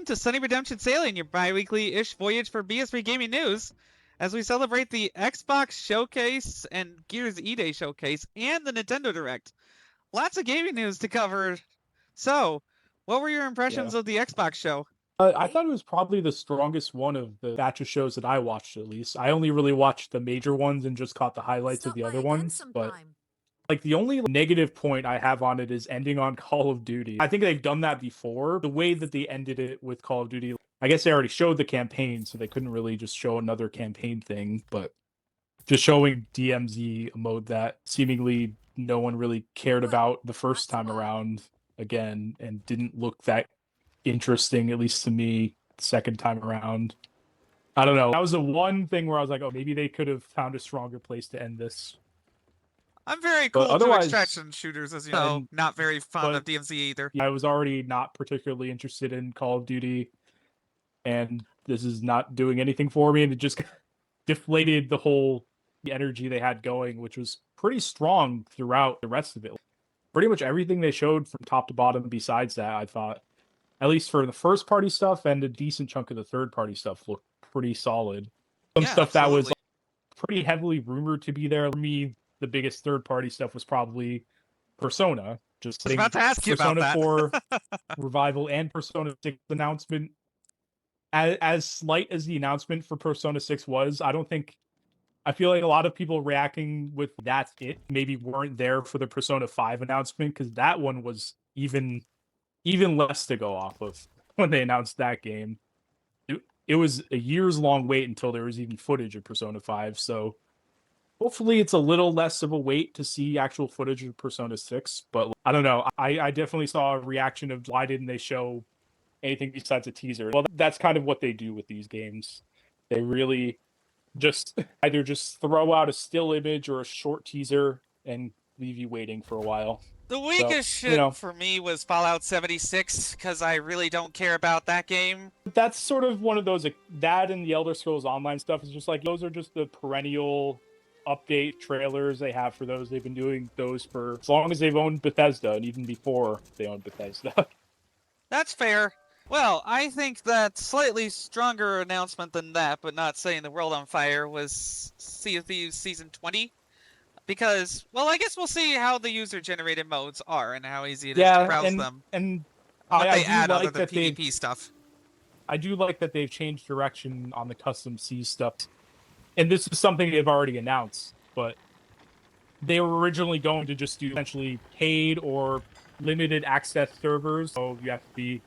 welcome to SunnyRedemption Sailing, your bi-weekly-ish voyage for BS3 gaming news, as we celebrate the Xbox Showcase and gearseday Showcase and the Nintendo Direct. Lots of gaming news to cover. So, what were your impressions of the Xbox show? I thought it was probably the strongest one of the batch of shows that I watched, at least. I only really watched the major ones and just caught the highlights of the other ones. But like the only negative point I have on it is ending on Call of Duty. I think they've done that before. The way that they ended it with Call of Duty, I guess they already showed the campaign, so they couldn't really just show another campaign thing. But just showing DMZ, a mode that seemingly no one really cared about the first time around again and didn't look that interesting, at least to me, second time around. I don't know. That was the one thing where I was like, oh, maybe they could have found a stronger place to end this. I'm very cool to extraction shooters, as you know. Not very fond of DMZ either. I was already not particularly interested in Call of Duty, and this is not doing anything for me, and it just deflated the whole energy they had going, which was pretty strong throughout the rest of it. Pretty much everything they showed from top to bottom besides that, I thought, at least for the first party stuff and a decent chunk of the third party stuff, looked pretty solid. Some stuff that was pretty heavily rumored to be there. For me, the biggest third party stuff was probably Persona. Just I was about to ask you about that. Persona 4 revival and Persona 6 announcement. As slight as the announcement for Persona 6 was, I feel like a lot of people reacting with that's it maybe weren't there for the Persona 5 announcement, because that one was even less to go off of when they announced that game. It was a years-long wait until there was even footage of Persona 5, so hopefully it's a little less of a wait to see actual footage of Persona 6, but I don't know. I definitely saw a reaction of why didn't they show anything besides a teaser? Well, that's kind of what they do with these games. They really just either just throw out a still image or a short teaser and leave you waiting for a while. The weakest shit for me was Fallout 76, because I really don't care about that game. That's sort of one of those, that and the Elder Scrolls Online stuff is just like, those are just the perennial update trailers they have for those. They've been doing those for as long as they've owned Bethesda, and even before they owned Bethesda. That's fair. Well, I think that slightly stronger announcement than that, but not setting the world on fire, was Sea of Thieves Season 20. Because, well, I guess we'll see how the user-generated modes are and how easy it is to browse them. And what they add other than PvP stuff. I do like that they've changed direction on the custom sea stuff. And this is something they've already announced, but they were originally going to just do essentially paid or limited access servers. So you have to be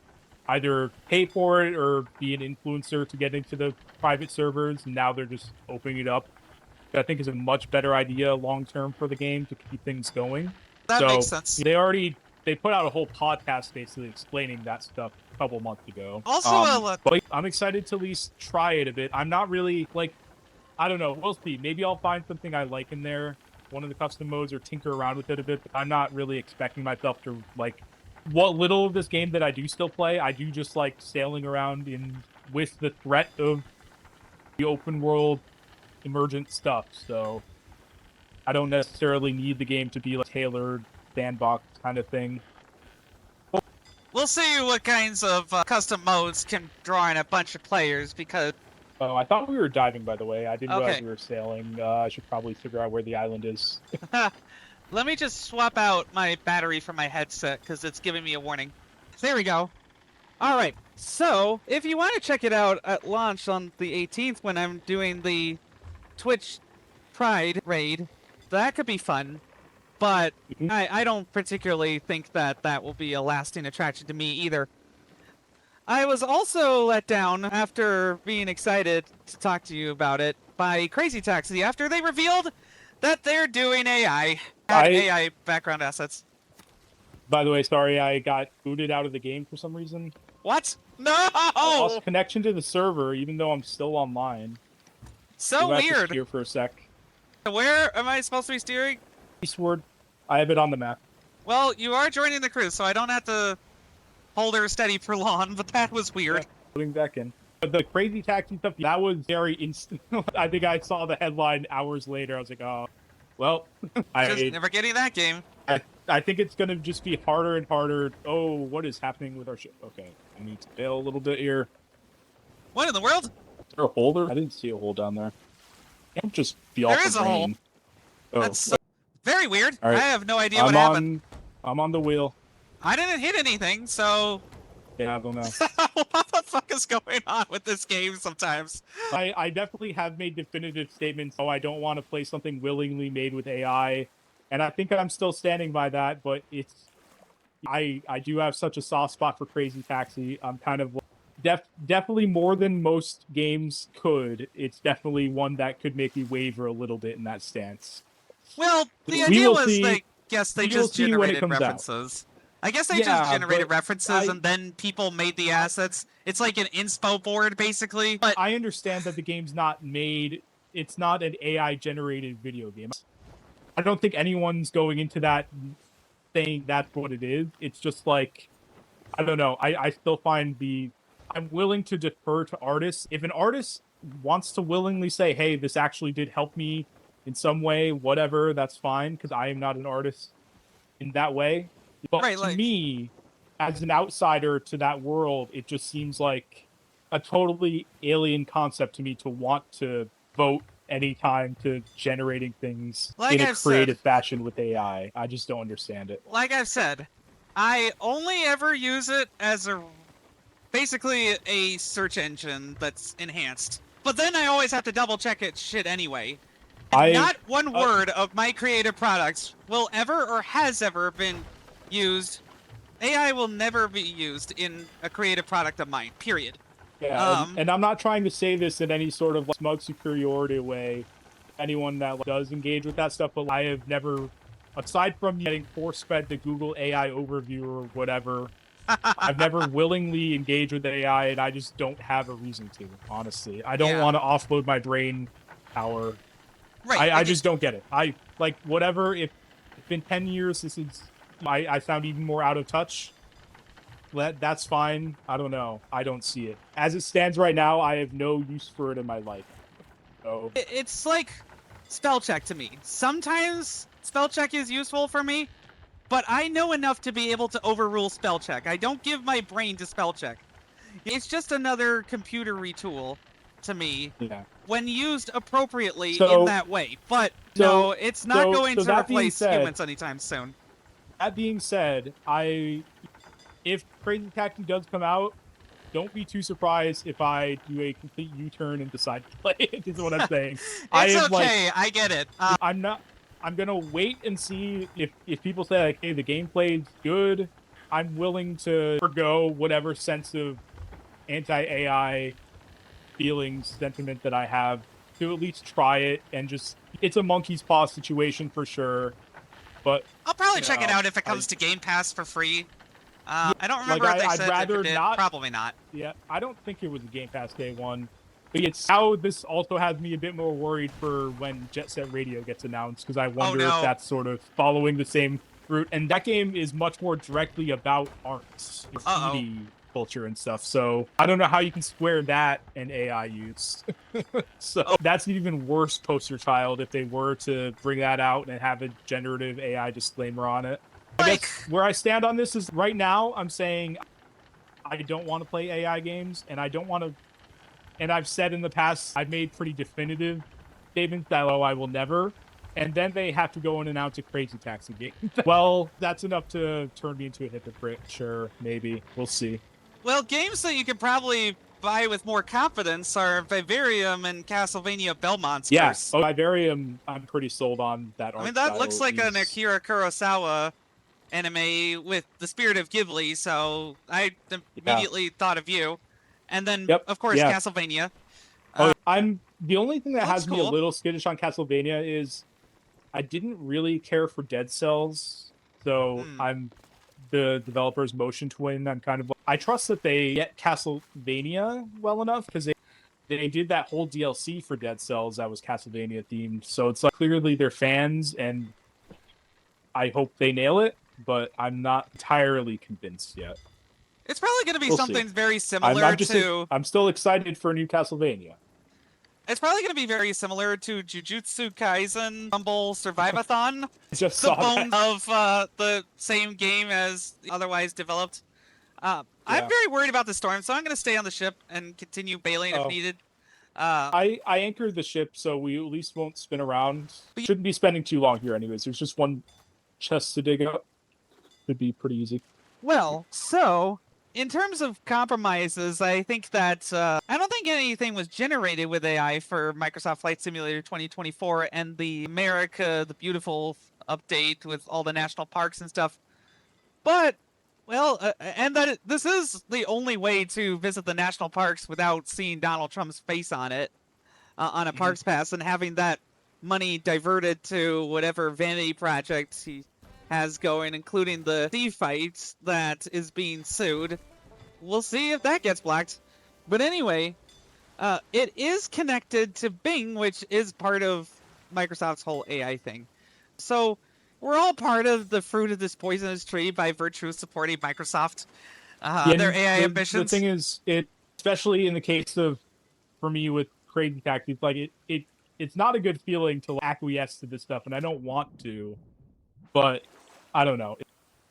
either pay for it or be an influencer to get into the private servers. And now they're just opening it up. I think is a much better idea long-term for the game to keep things going. That makes sense. They put out a whole podcast basically explaining that stuff a couple months ago. Also, but I'm excited to at least try it a bit. I'm not really, I don't know, we'll see. Maybe I'll find something I like in there, one of the custom modes, or tinker around with it a bit, but I'm not really expecting myself to, what little of this game that I do still play, I do just like sailing around with the threat of the open world emergent stuff, so I don't necessarily need the game to be like tailored sandbox kind of thing. We'll see what kinds of custom modes can draw in a bunch of players, because... Oh, I thought we were diving, by the way. I didn't realize we were sailing. I should probably figure out where the island is. Let me just swap out my battery from my headset, because it's giving me a warning. There we go. Alright, so, if you want to check it out at launch on the 18th when I'm doing the Twitch Pride raid, that could be fun, but I don't particularly think that will be a lasting attraction to me either. I was also let down after being excited to talk to you about it by crazytaxi after they revealed that they're doing AI background assets. By the way, sorry, I got booted out of the game for some reason. What? No! I lost connection to the server even though I'm still online. So weird. Here for a sec. Where am I supposed to be steering? Eastward. I have it on the map. Well, you are joining the crew, so I don't have to hold her steady for long, but that was weird. Yeah, putting back in. But the crazytaxi stuff, that was very instant. I think I saw the headline hours later. I was like, oh, well. Just never getting that game. I think it's going to just be harder and harder. Oh, what is happening with our ship? Okay. I need to bail a little bit here. What in the world? Is there a hole there? I didn't see a hole down there. Can't just be off There the is a hole. rain. Oh, That's so very weird. all right. I have no idea what happened. I'm on the wheel. I didn't hit anything, so Yeah, I don't know. what the fuck is going on with this game sometimes? I definitely have made definitive statements. Oh, I don't want to play something willingly made with AI, and I think I'm still standing by that. But I do have such a soft spot for Crazy Taxi. I'm kind of definitely more than most games could. It's definitely one that could make me waver a little bit in that stance. Well, the We idea will was see. they guess they We will just see when it generated comes out. references. I guess they Yeah, just generated but references and then people made the assets. It's like an inspo board basically. But I understand that the game's not made. It's not an AI generated video game. I don't think anyone's going into that saying that's what it is. It's just like, I don't know. I still find I'm willing to defer to artists. If an artist wants to willingly say, hey, this actually did help me in some way, whatever, that's fine, because I am not an artist in that way. But right, to me, as an outsider to that world, it just seems like a totally alien concept to me to want to vote anytime to generating things in a creative fashion with AI. I just don't understand it. Like I've said, I only ever use it as basically a search engine that's enhanced. But then I always have to double check it shit anyway. And not one word of my creative products will ever or has ever been used. AI will never be used in a creative product of mine, period. Yeah, and I'm not trying to say this in any sort of smug superiority way. Anyone that does engage with that stuff, but I have never, aside from getting force-fed the Google AI overview or whatever, I've never willingly engaged with AI, and I just don't have a reason to, honestly. I don't want to offload my brain power. Right. I just don't get it. I, like, whatever, if it's been 10 years, I sound even more out of touch. That's fine. I don't know. I don't see it. As it stands right now, I have no use for it in my life. So it's like spell check to me. Sometimes spell check is useful for me, but I know enough to be able to overrule spell check. I don't give my brain to spell check. It's just another computer-y tool to me when used appropriately in that way. But no, it's not going to replace humans anytime soon. That being said, if Crazy Taxi does come out, don't be too surprised if I do a complete U-turn and decide to play it, is what I'm saying. It's okay, I get it. I'm gonna wait and see if people say, like, hey, the gameplay's good. I'm willing to forgo whatever sense of anti-AI feelings, sentiment that I have to at least try it and just, it's a monkey's paw situation for sure. But I'll probably check it out if it comes to Game Pass for free. I don't remember if they said I'd rather if it did. not. Probably not. Yeah, I don't think it was a Game Pass day one. But it's how this also has me a bit more worried for when Jet Set Radio gets announced, because I wonder if that's sort of following the same route. And that game is much more directly about arts, graffiti culture and stuff. So I don't know how you can square that and AI use. So that's an even worse poster child if they were to bring that out and have a generative AI disclaimer on it. I guess where I stand on this is right now I'm saying I don't want to play AI games, and I don't want to, and I've said in the past, I've made pretty definitive statements that, oh, I will never, and then they have to go and announce a Crazy Taxi game. Well, that's enough to turn me into a hypocrite. Sure, maybe. We'll see. Well, games that you could probably buy with more confidence are Vivarium and Castlevania Belmonts. Yeah, Vivarium, I'm pretty sold on that art. I mean, that looks like an Akira Kurosawa anime with the spirit of Ghibli, so I immediately thought of you. And then, of course, Castlevania. I'm the only thing that has me a little skittish on Castlevania is I didn't really care for Dead Cells, so I'm the developer's motion twin. I'm kind of, I trust that they get Castlevania well enough, because they did that whole DLC for Dead Cells that was Castlevania themed, so it's like clearly they're fans, and I hope they nail it, but I'm not entirely convinced yet. It's probably going to be something very similar to... I'm still excited for a new Castlevania. It's probably going to be very similar to Jujutsukaisen Rumble Survivathon. Just the bone of the same game as otherwise developed. I'm Yeah. very worried about the storm, so I'm going to stay on the ship and continue bailing if Oh. needed. I anchored the ship, so we at least won't spin around. Shouldn't be spending too long here anyways. There's just one chest to dig up. Should be pretty easy. Well, so in terms of compromises, I think that I don't think anything was generated with AI for Microsoft Flight Simulator 2024 and the America the Beautiful update with all the national parks and stuff. But well, and that this is the only way to visit the national parks without seeing Donald Trump's face on it on a parks pass and having that money diverted to whatever vanity project he has going, including the thief fight that is being sued. We'll see if that gets blocked. But anyway, it is connected to Bing, which is part of Microsoft's whole AI thing. So we're all part of the fruit of this poisonous tree by virtue of supporting Microsoft, their AI ambitions. The thing is, especially in the case of, for me with crazytaxi, like it's not a good feeling to acquiesce to this stuff, and I don't want to, but I don't know.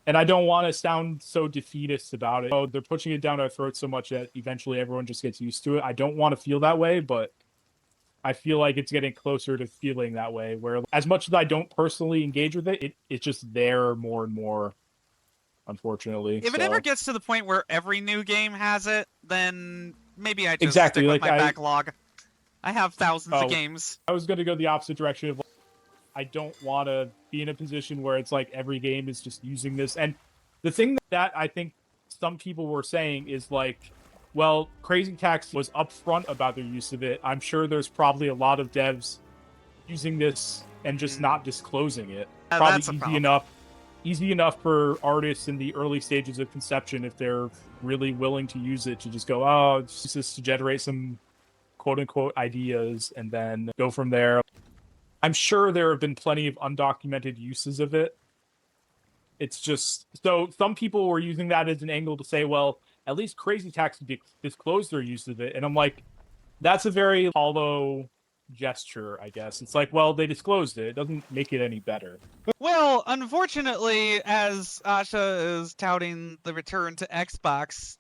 And I don't want to sound so defeatist about it. Oh, they're pushing it down our throats so much that eventually everyone just gets used to it. I don't want to feel that way, but I feel like it's getting closer to feeling that way, where as much as I don't personally engage with it, it's just there more and more, unfortunately. If it ever gets to the point where every new game has it, then maybe I just exactly stick like with my backlog. I have thousands of games. I was going to go the opposite direction of, I don't want to be in a position where it's like every game is just using this. And the thing that I think some people were saying is like, well, crazytaxi was upfront about their use of it. I'm sure there's probably a lot of devs using this and just not disclosing it. Probably easy enough for artists in the early stages of conception, if they're really willing to use it, to just go, oh, it's just to generate some quote-unquote ideas and then go from there. I'm sure there have been plenty of undocumented uses of it. It's just, so some people were using that as an angle to say, well, at least crazytaxi disclosed their use of it. And I'm like, that's a very hollow gesture, I guess. It's like, well, they disclosed it. It doesn't make it any better. Well, unfortunately, as Asha is touting the return to Xbox,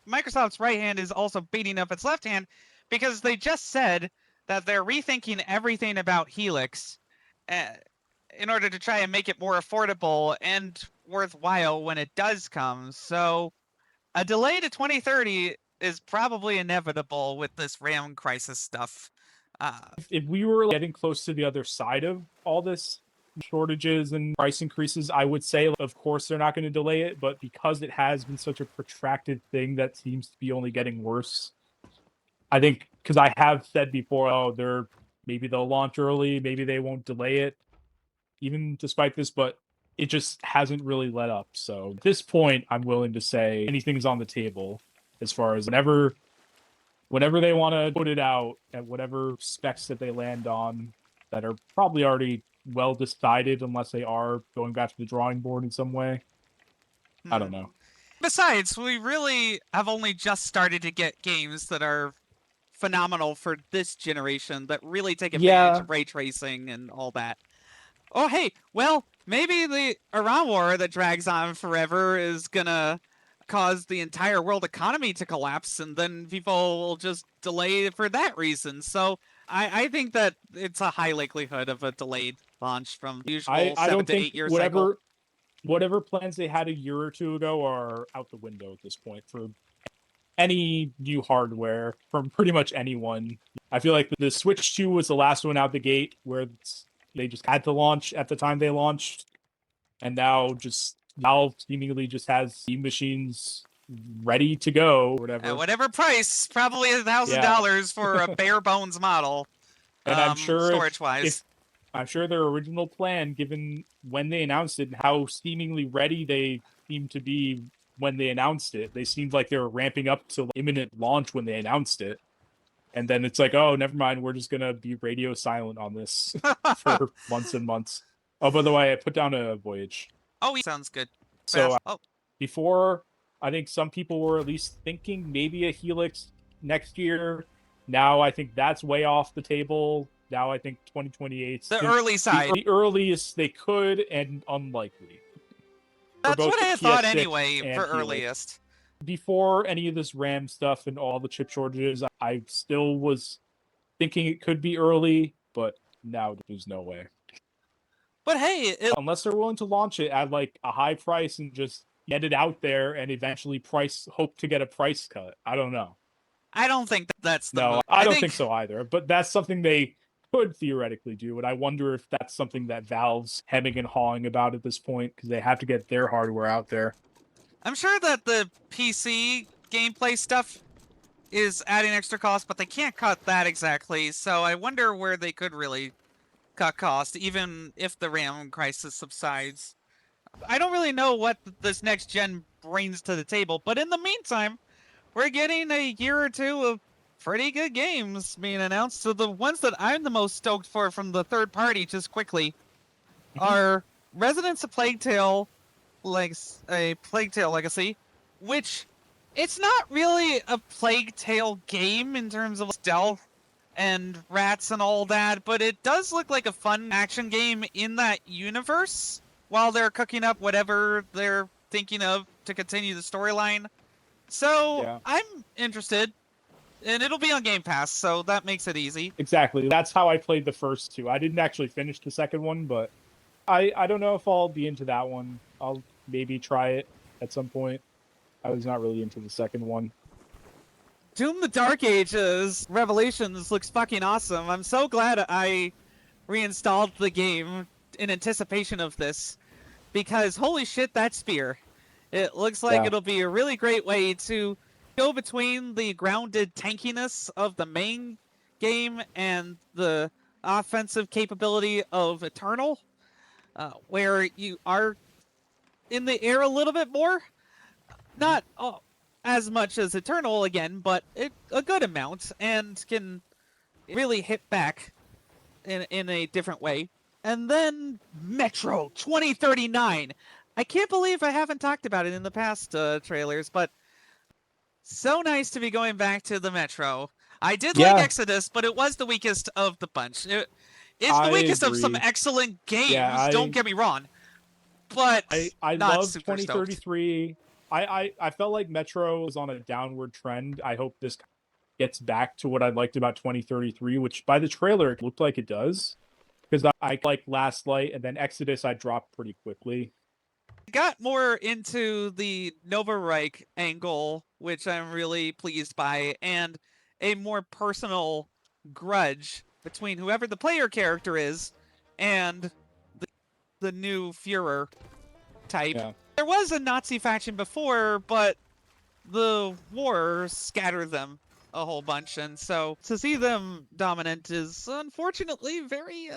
Microsoft's right hand is also beating up its left hand, because they just said that they're rethinking everything about Helix in order to try and make it more affordable and worthwhile when it does come. So a delay to 2030 is probably inevitable with this RAM crisis stuff. If we were getting close to the other side of all this shortages and price increases, I would say, of course, they're not going to delay it. But because it has been such a protracted thing that seems to be only getting worse, I think, because I have said before, oh, maybe they'll launch early, maybe they won't delay it, even despite this, but it just hasn't really let up. So at this point, I'm willing to say anything's on the table as far as whenever they want to put it out at whatever specs that they land on that are probably already well decided, unless they are going back to the drawing board in some way. I don't know. Besides, we really have only just started to get games that are phenomenal for this generation, that really take advantage of ray tracing and all that. Oh, hey, well, maybe the Iran war that drags on forever is gonna cause the entire world economy to collapse, and then people will just delay it for that reason. So I think that it's a high likelihood of a delayed launch from the usual 7 to 8 year cycle. Whatever plans they had a year or two ago are out the window at this point for any new hardware from pretty much anyone. I feel like the Switch 2 was the last one out the gate where they just had to launch at the time they launched, and now Valve seemingly just has Steam machines ready to go, whatever. At whatever price, probably $1,000 for a bare bones model. And I'm sure storage-wise. I'm sure their original plan, given when they announced it and how seemingly ready they seemed to be when they announced it, they seemed like they were ramping up to imminent launch when they announced it. And then it's like, oh, never mind, we're just going to be radio silent on this for months and months. Oh, by the way, I put down a voyage. Oh, sounds good. So before, I think some people were at least thinking maybe a Helix next year. Now I think that's way off the table. Now I think 2028's the early side. The earliest they could, and unlikely. That's both what I had the thought PS6 anyway and for Helix. earliest. Before any of this RAM stuff and all the chip shortages, I still was thinking it could be early, but now there's no way. But hey, Unless they're willing to launch it at like a high price and just get it out there and eventually hope to get a price cut. I don't know. I don't think that's the No, move. I don't think so either. But that's something they could theoretically do, and I wonder if that's something that Valve's hemming and hawing about at this point because they have to get their hardware out there. I'm sure that the PC gameplay stuff is adding extra cost, but they can't cut that exactly. So I wonder where they could really cut cost, even if the RAM crisis subsides. I don't really know what this next gen brings to the table, but in the meantime, we're getting a year or two of pretty good games being announced. So the ones that I'm the most stoked for from the third party, just quickly, are Residents of Plague Tale, like a Plague Tale Legacy, which it's not really a Plague Tale game in terms of stealth and rats and all that, but it does look like a fun action game in that universe while they're cooking up whatever they're thinking of to continue the storyline. So Yeah. I'm interested, and it'll be on Game Pass, so that makes it easy. Exactly. That's how I played the first two. I didn't actually finish the second one, but I don't know if I'll be into that one. I'll maybe try it at some point. I was not really into the second one. Doom the Dark Ages Revelations looks fucking awesome. I'm so glad I reinstalled the game in anticipation of this, because holy shit, that spear. It looks like it'll be a really great way to go between the grounded tankiness of the main game and the offensive capability of Eternal, where you are in the air a little bit more. Not as much as Eternal again, but a good amount, and can really hit back in a different way. And then Metro 2039. I can't believe I haven't talked about it in the past trailers, but so nice to be going back to the Metro. I did like Exodus, but it was the weakest of the bunch. It's the weakest of some excellent games, don't get me wrong. But I not love super 2033. I felt like Metro was on a downward trend. I hope this gets back to what I liked about 2033, which by the trailer it looked like it does. Because I like Last Light, and then Exodus I dropped pretty quickly. I got more into the Nova Reich angle, which I'm really pleased by, and a more personal grudge between whoever the player character is and the new Führer type. Yeah. There was a Nazi faction before, but the war scattered them a whole bunch, and so to see them dominant is unfortunately very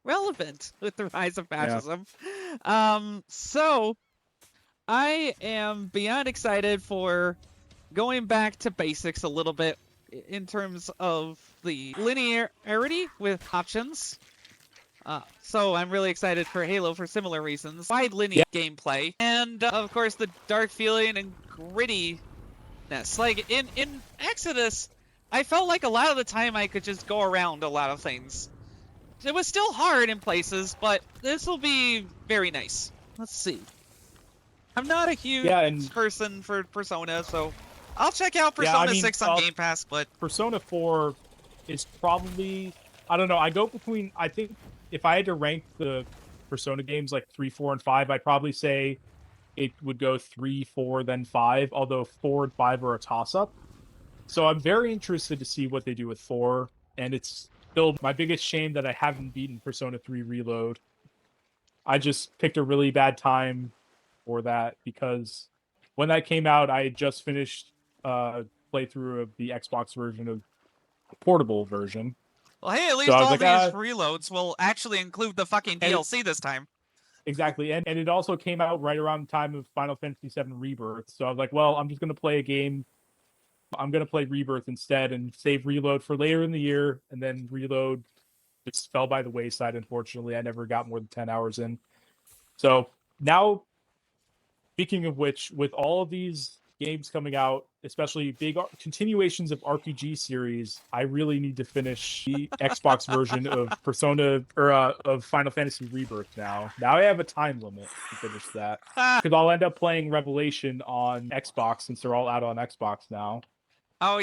relevant with the rise of fascism. Yeah. So I am beyond excited for going back to basics a little bit in terms of the linearity with options. So I'm really excited for Halo for similar reasons. Wide linear gameplay, and of course the dark feeling and grittiness. Like in Exodus, I felt like a lot of the time I could just go around a lot of things. It was still hard in places, but this will be very nice. Let's see. I'm not a huge person for Persona, so I'll check out Persona 6 on Game Pass, but Persona 4 is probably, I don't know, I go between, I think if I had to rank the Persona games like 3, 4, and 5, I'd probably say it would go 3, 4, then 5, although 4 and 5 are a toss-up. So I'm very interested to see what they do with 4, and it's still my biggest shame that I haven't beaten Persona 3 Reload. I just picked a really bad time for that, because when that came out, I had just finished playthrough of the Xbox version of the portable version. Well, hey, at least all these reloads will actually include the fucking DLC this time. Exactly, and it also came out right around the time of Final Fantasy VII Rebirth, so I was like, well, I'm just going to play a game. I'm going to play Rebirth instead and save Reload for later in the year, and then Reload just fell by the wayside, unfortunately. I never got more than 10 hours in. So now, speaking of which, with all of these games coming out, especially big continuations of RPG series, I really need to finish the Xbox version of Persona or of Final Fantasy Rebirth now. Now I have a time limit to finish that because I'll end up playing Revelation on Xbox since they're all out on Xbox now. Oh,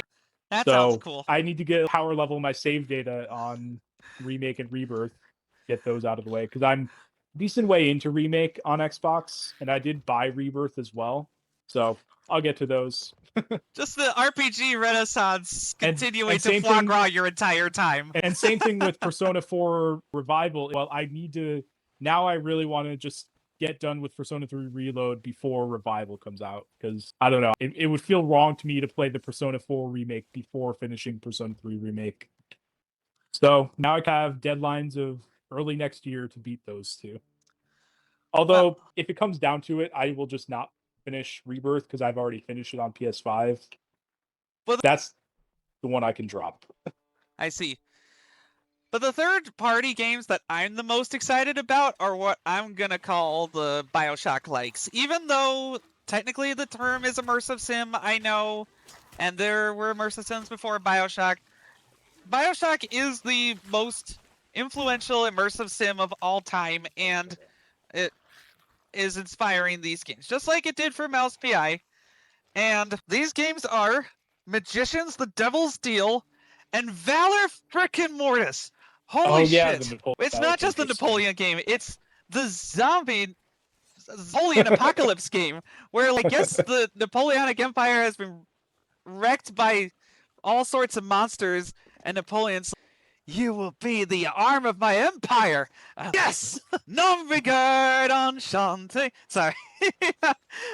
that sounds cool. I need to get power level my save data on Remake and Rebirth, get those out of the way because I'm decent way into Remake on Xbox, and I did buy Rebirth as well. So I'll get to those. Just the RPG renaissance continuing to foie gras your entire time. And same thing with Persona 4 Revival. Well, I need to... Now I really want to just get done with Persona 3 Reload before Revival comes out. Because, I don't know, it would feel wrong to me to play the Persona 4 Remake before finishing Persona 3 Remake. So now I have deadlines of early next year to beat those two. Although, if it comes down to it, I will just not finish Rebirth because I've already finished it on PS5. Well, that's the one I can drop. I see. But the third-party games that I'm the most excited about are what I'm going to call the Bioshock likes. Even though technically the term is immersive sim, I know, and there were immersive sims before Bioshock. Bioshock is the most influential immersive sim of all time, and it is inspiring these games, just like it did for Mouse PI. And these games are Magicians, The Devil's Deal, and valormortis. Holy shit! It's not just the Napoleon game; it's the zombie Napoleon apocalypse game, where I guess the Napoleonic Empire has been wrecked by all sorts of monsters, and Napoleon's "You will be the arm of my empire." Yes! Non regard enchante. Sorry.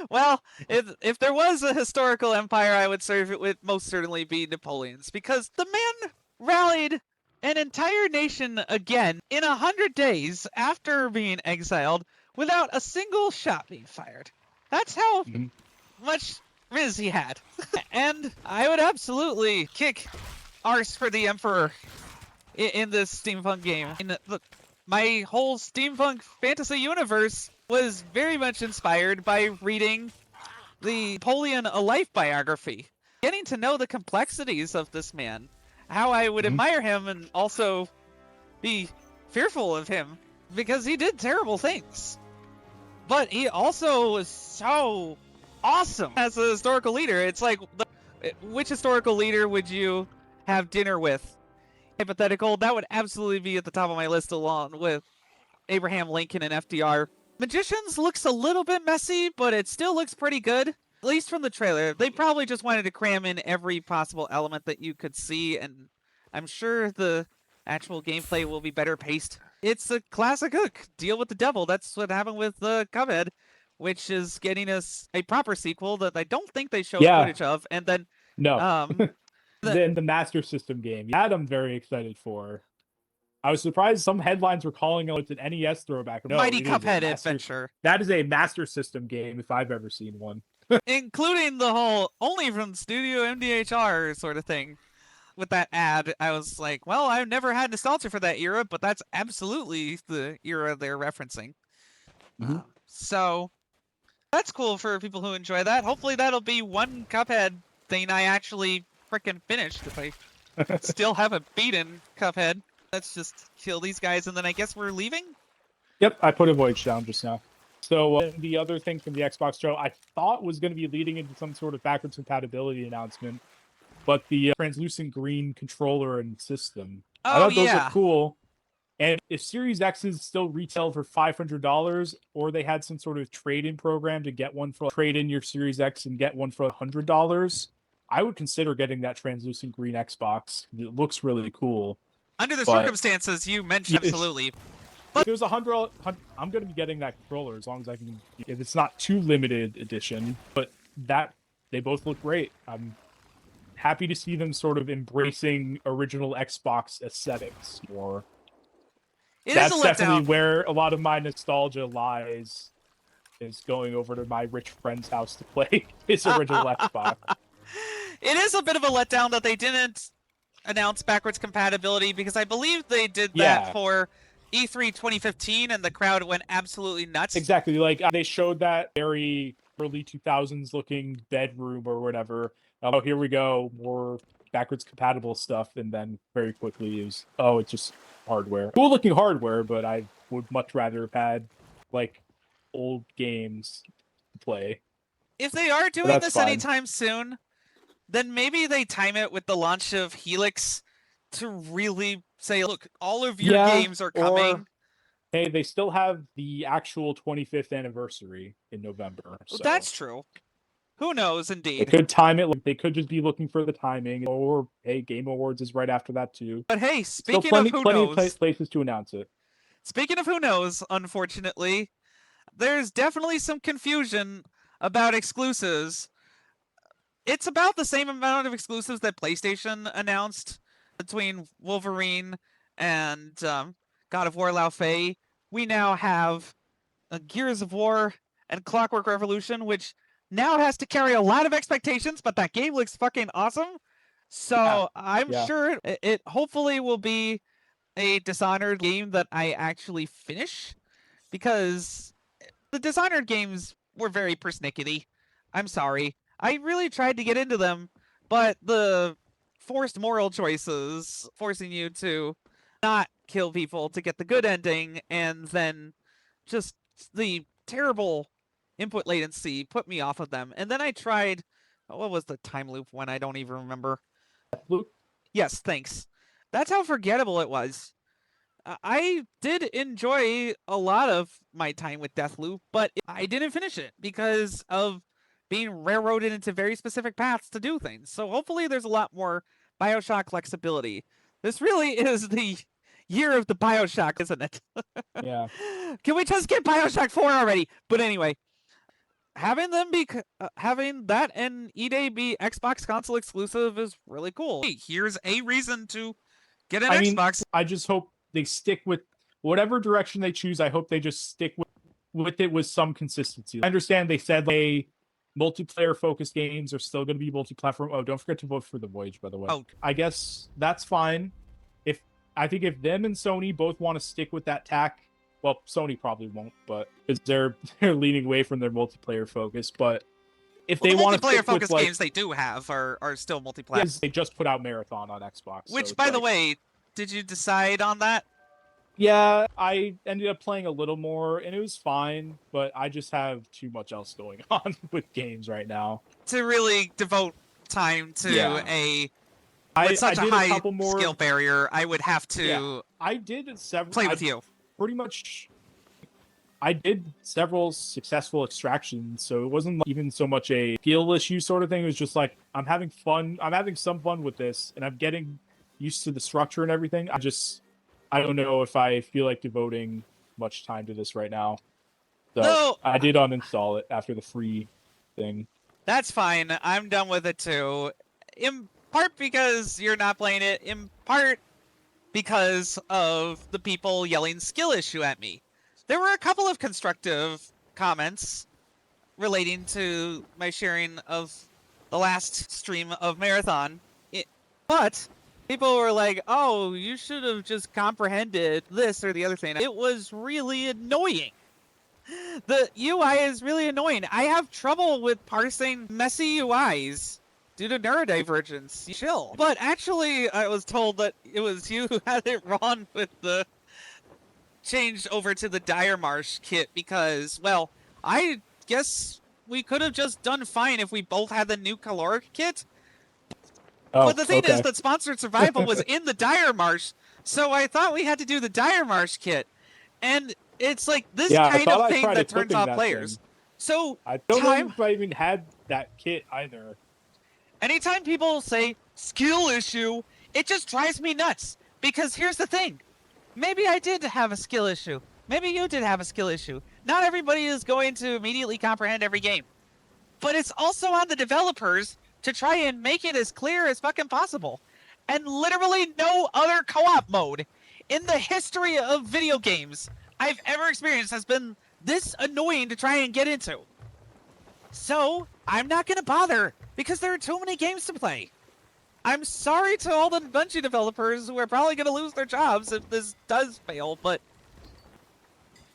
Well, if there was a historical empire I would serve, it would most certainly be Napoleon's, because the man rallied an entire nation again in 100 days after being exiled without a single shot being fired. That's how much riz he had. And I would absolutely kick arse for the Emperor in this steampunk game. And look, my whole steampunk fantasy universe was very much inspired by reading the Napoleon A Life biography. Getting to know the complexities of this man, how I would admire him and also be fearful of him, because he did terrible things. But he also was so awesome as a historical leader. It's like, which historical leader would you have dinner with? Hypothetical, that would absolutely be at the top of my list along with Abraham Lincoln and FDR. Magicians looks a little bit messy, but it still looks pretty good. At least from the trailer. They probably just wanted to cram in every possible element that you could see, and I'm sure the actual gameplay will be better paced. It's a classic hook. Deal with the devil. That's what happened with Cuphead, which is getting us a proper sequel that I don't think they showed footage of. And then then the Master System game. That I'm very excited for. I was surprised some headlines were calling it an NES throwback. No, Mighty Cuphead Adventure. That is a Master System game if I've ever seen one. Including the whole only from Studio MDHR sort of thing. With that ad, I was like, well, I've never had nostalgia for that era, but that's absolutely the era they're referencing. So that's cool for people who enjoy that. Hopefully that'll be one Cuphead thing I actually freaking finished if I still haven't beaten Cuphead. Let's just kill these guys and then I guess we're leaving? Yep, I put a voyage down just now. So the other thing from the Xbox show I thought was going to be leading into some sort of backwards compatibility announcement, but the translucent green controller and system. I thought those look cool. And if Series X's still retail for $500, or they had some sort of trade-in program to get one for trade in your Series X and get one for $100, I would consider getting that translucent green Xbox. It looks really cool. Under the circumstances you mentioned, absolutely. If there's $100, I'm going to be getting that controller as long as I can. If it's not too limited edition, but they both look great. I'm happy to see them sort of embracing original Xbox aesthetics more. That's definitely where a lot of my nostalgia lies, is going over to my rich friend's house to play his original Xbox. It is a bit of a letdown that they didn't announce backwards compatibility, because I believe they did that for E3 2015 and the crowd went absolutely nuts. Exactly. Like, they showed that very early 2000s looking bedroom or whatever. Oh, here we go, more backwards compatible stuff, and then very quickly is it's just hardware. Cool looking hardware, but I would much rather have had like old games to play. If they are But doing that's this fine. anytime soon, then maybe they time it with the launch of Helix to really say, look, all of your games are coming. Or, hey, they still have the actual 25th anniversary in November. So that's true. Who knows, they indeed. could time it. They could just be looking for the timing. Or, hey, Game Awards is right after that too. But hey, Still speaking of who knows, of places to announce it. Speaking of who knows, unfortunately, there's definitely some confusion about exclusives. It's about the same amount of exclusives that PlayStation announced between Wolverine and God of War Lao Fei. We now have Gears of War and Clockwork Revolution, which now has to carry a lot of expectations, but that game looks fucking awesome. So I'm sure it hopefully will be a Dishonored game that I actually finish, because the Dishonored games were very persnickety. I'm sorry. I really tried to get into them, but the forced moral choices forcing you to not kill people to get the good ending, and then just the terrible input latency put me off of them. And then I tried, what was the time loop one? I don't even remember. Loop? Yes, thanks. That's how forgettable it was. I did enjoy a lot of my time with Deathloop, but I didn't finish it because of being railroaded into very specific paths to do things. So hopefully there's a lot more Bioshock flexibility. This really is the year of the Bioshock, isn't it? Yeah. Can we just get Bioshock 4 already? But anyway, having them be having that and E-Day be Xbox console exclusive is really cool. Hey, here's a reason to get an Xbox. I just hope they stick with whatever direction they choose. I hope they just stick with it with some consistency. I understand they said multiplayer focused games are still going to be multi-platform. Oh, don't forget to vote for The Voyage, by the way. Oh. I guess that's fine. I think if them and Sony both want to stick with that tack, well, Sony probably won't, but because they're leaning away from their multiplayer focus. But if they want to multiplayer focused games they do have are still multi-platform. Yes, they just put out Marathon on Xbox. Which, so by the way, did you decide on that? Yeah, I ended up playing a little more, and it was fine, but I just have too much else going on with games right now to really devote time to such a high skill barrier. I would have to. I did play with you. Pretty much, I did several successful extractions, so it wasn't even so much a skill issue sort of thing. It was just like I'm having fun. I'm having some fun with this, and I'm getting used to the structure and everything. I don't know if I feel like devoting much time to this right now. So I did uninstall it after the free thing. That's fine. I'm done with it too. In part because you're not playing it, in part because of the people yelling skill issue at me. There were a couple of constructive comments relating to my sharing of the last stream of Marathon. But people were like, oh, you should have just comprehended this or the other thing. It was really annoying. The UI is really annoying. I have trouble with parsing messy UIs due to neurodivergence. Chill. But actually, I was told that it was you who had it wrong with the change over to the Dire Marsh kit because, well, I guess we could have just done fine if we both had the new caloric kit. But the thing is that Sponsored Survival was in the Dire Marsh, so I thought we had to do the Dire Marsh kit. And it's like this kind of thing that turns off players. So I don't know if I even had that kit either. Anytime people say skill issue, it just drives me nuts. Because here's the thing. Maybe I did have a skill issue. Maybe you did have a skill issue. Not everybody is going to immediately comprehend every game. But it's also on the developers to try and make it as clear as fucking possible. And literally no other co-op mode in the history of video games I've ever experienced has been this annoying to try and get into. So, I'm not going to bother, because there are too many games to play. I'm sorry to all the Bungie developers who are probably going to lose their jobs if this does fail, but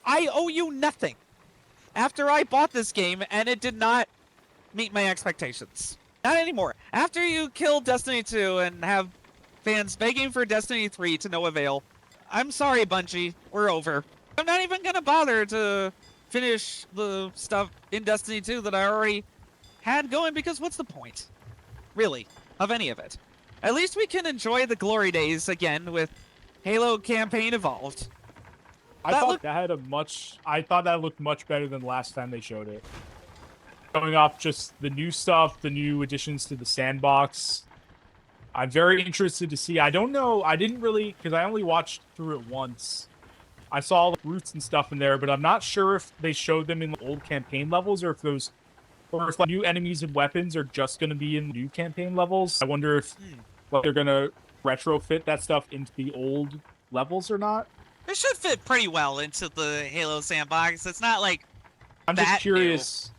I owe you nothing. after I bought this game and it did not meet my expectations. Not anymore. After you kill Destiny 2 and have fans begging for Destiny 3 to no avail, I'm sorry, Bungie, we're over. I'm not even gonna bother to finish the stuff in Destiny 2 that I already had going, because what's the point, really, of any of it? At least we can enjoy the glory days again with Halo Campaign Evolved. I thought that looked much better than last time they showed it. Going off just the new stuff, the new additions to the sandbox. I'm very interested to see. I don't know. I didn't really, because I only watched through it once. I saw all the roots and stuff in there, but I'm not sure if they showed them in the old campaign levels or if like new enemies and weapons are just going to be in new campaign levels. I wonder if they're going to retrofit that stuff into the old levels or not. It should fit pretty well into the Halo sandbox. It's not like I'm just curious.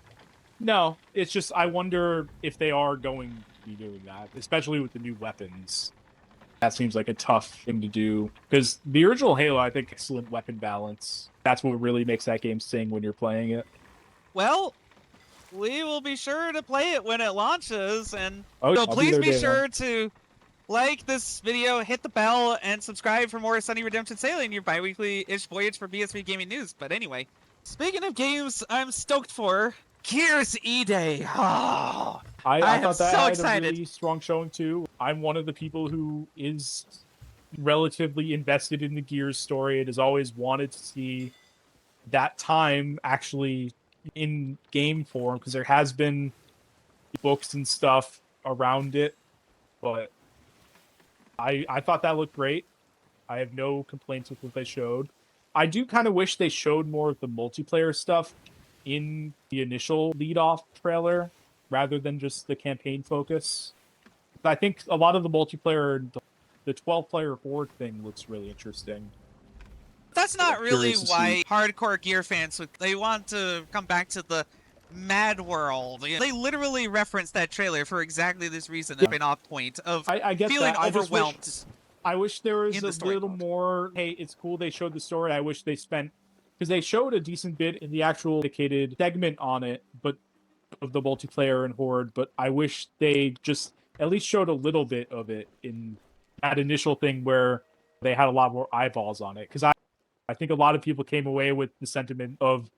No, it's just I wonder if they are going to be doing that, especially with the new weapons. That seems like a tough thing to do, because the original Halo, I think, excellent weapon balance. That's what really makes that game sing when you're playing it. Well, we will be sure to play it when it launches, and so please be sure to like this video, hit the bell, and subscribe for more SunnyRedemption Sailing, your bi-weekly-ish voyage for BSV gaming news. But anyway, speaking of games I'm stoked for, Gearseday. Oh, I thought that had a really strong showing too. I'm one of the people who is relatively invested in the Gears story and has always wanted to see that time actually in game form, because there has been books and stuff around it, but I thought that looked great. I have no complaints with what they showed. I do kind of wish they showed more of the multiplayer stuff in the initial lead-off trailer rather than just the campaign focus. I think a lot of the multiplayer, the 12-player horde thing looks really interesting. That's not really why hardcore Gear fans they want to come back to the Mad World. They literally referenced that trailer for exactly this reason, an off point of I get feeling that. overwhelmed. I wish there was a little more, hey, it's cool they showed the story. I wish they spent, because they showed a decent bit in the actual dedicated segment on it, but of the multiplayer and horde, but I wish they just at least showed a little bit of it in that initial thing where they had a lot more eyeballs on it. Because I think a lot of people came away with the sentiment of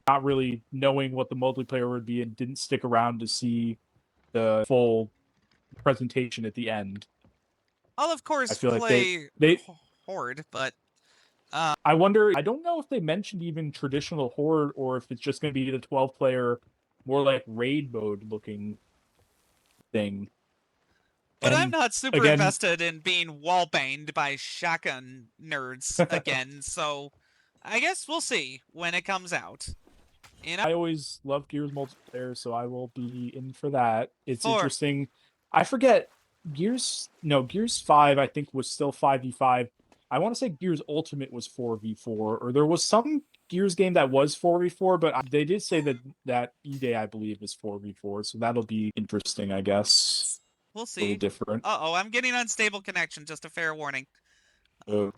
not really knowing what the multiplayer would be and didn't stick around to see the full presentation at the end. I'll of course play like they horde, but I wonder, I don't know if they mentioned even traditional horde or if it's just going to be the 12-player, more like raid mode looking thing. But I'm not super invested in being wall-banged by shotgun nerds again, so I guess we'll see when it comes out. You know? I always love Gears multiplayer, so I will be in for that. It's interesting. I forget, Gears 5, I think, was still 5v5. I want to say Gears Ultimate was 4v4, or there was some Gears game that was 4v4, but they did say that E-Day, I believe, is 4v4, so that'll be interesting, I guess. We'll see. A little different. Uh-oh, I'm getting unstable connection, just a fair warning. Well,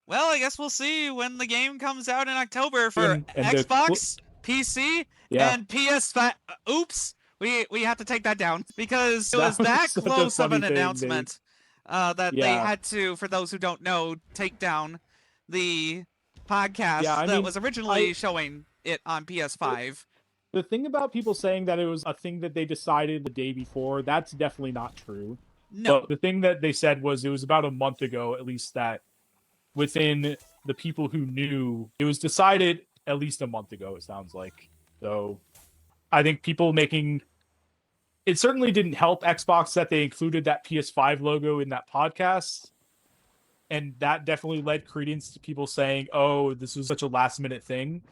I guess we'll see when the game comes out in October for Xbox, PC, and PS5. Oops, we have to take that down, because it was that close of an announcement. That they had to, for those who don't know, take down the podcast that was originally showing it on PS5. The thing about people saying that it was a thing that they decided the day before, that's definitely not true. No. But the thing that they said was it was about a month ago, at least, that within the people who knew, it was decided at least a month ago, it sounds like. So I think people making... It certainly didn't help Xbox that they included that PS5 logo in that podcast. And that definitely led credence to people saying, oh, this was such a last minute thing.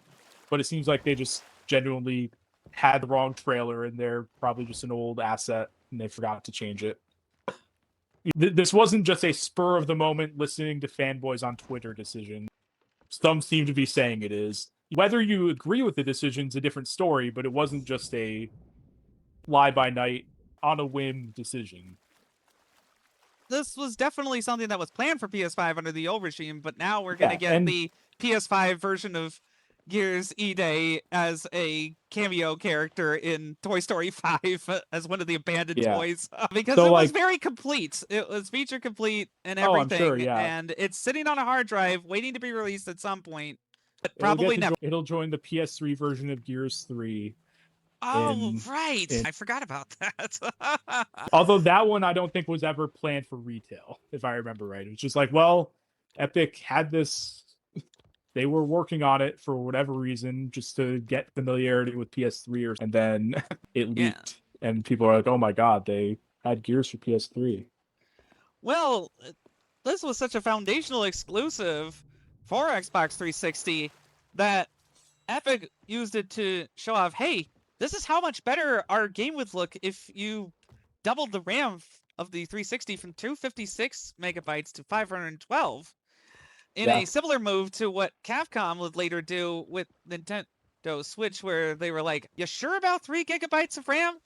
But it seems like they just genuinely had the wrong trailer and they're probably just an old asset and they forgot to change it. This wasn't just a spur of the moment listening to fanboys on Twitter decision. Some seem to be saying it is. Whether you agree with the decision's a different story, but it wasn't just a fly-by-night, on a whim decision. This was definitely something that was planned for PS5 under the old regime, but now we're going to get the PS5 version of gearseday as a cameo character in Toy Story 5 as one of the abandoned Yeah. toys because So, it was like, very complete. It was feature complete and oh, I'm sure, everything, yeah. and it's sitting on a hard drive waiting to be released at some point, but It'll probably never. it'll join the PS3 version of Gears 3. Oh, right. I forgot about that. Although that one I don't think was ever planned for retail, if I remember right. It was just like, well, Epic had this, they were working on it for whatever reason, just to get familiarity with PS3, and then it leaked, and people are like, oh my god, they had Gears for PS3. Well, this was such a foundational exclusive for Xbox 360 that Epic used it to show off, hey, this is how much better our game would look if you doubled the RAM of the 360 from 256 megabytes to 512 in a similar move to what Capcom would later do with Nintendo Switch, where they were like, you sure about 3 gigabytes of RAM?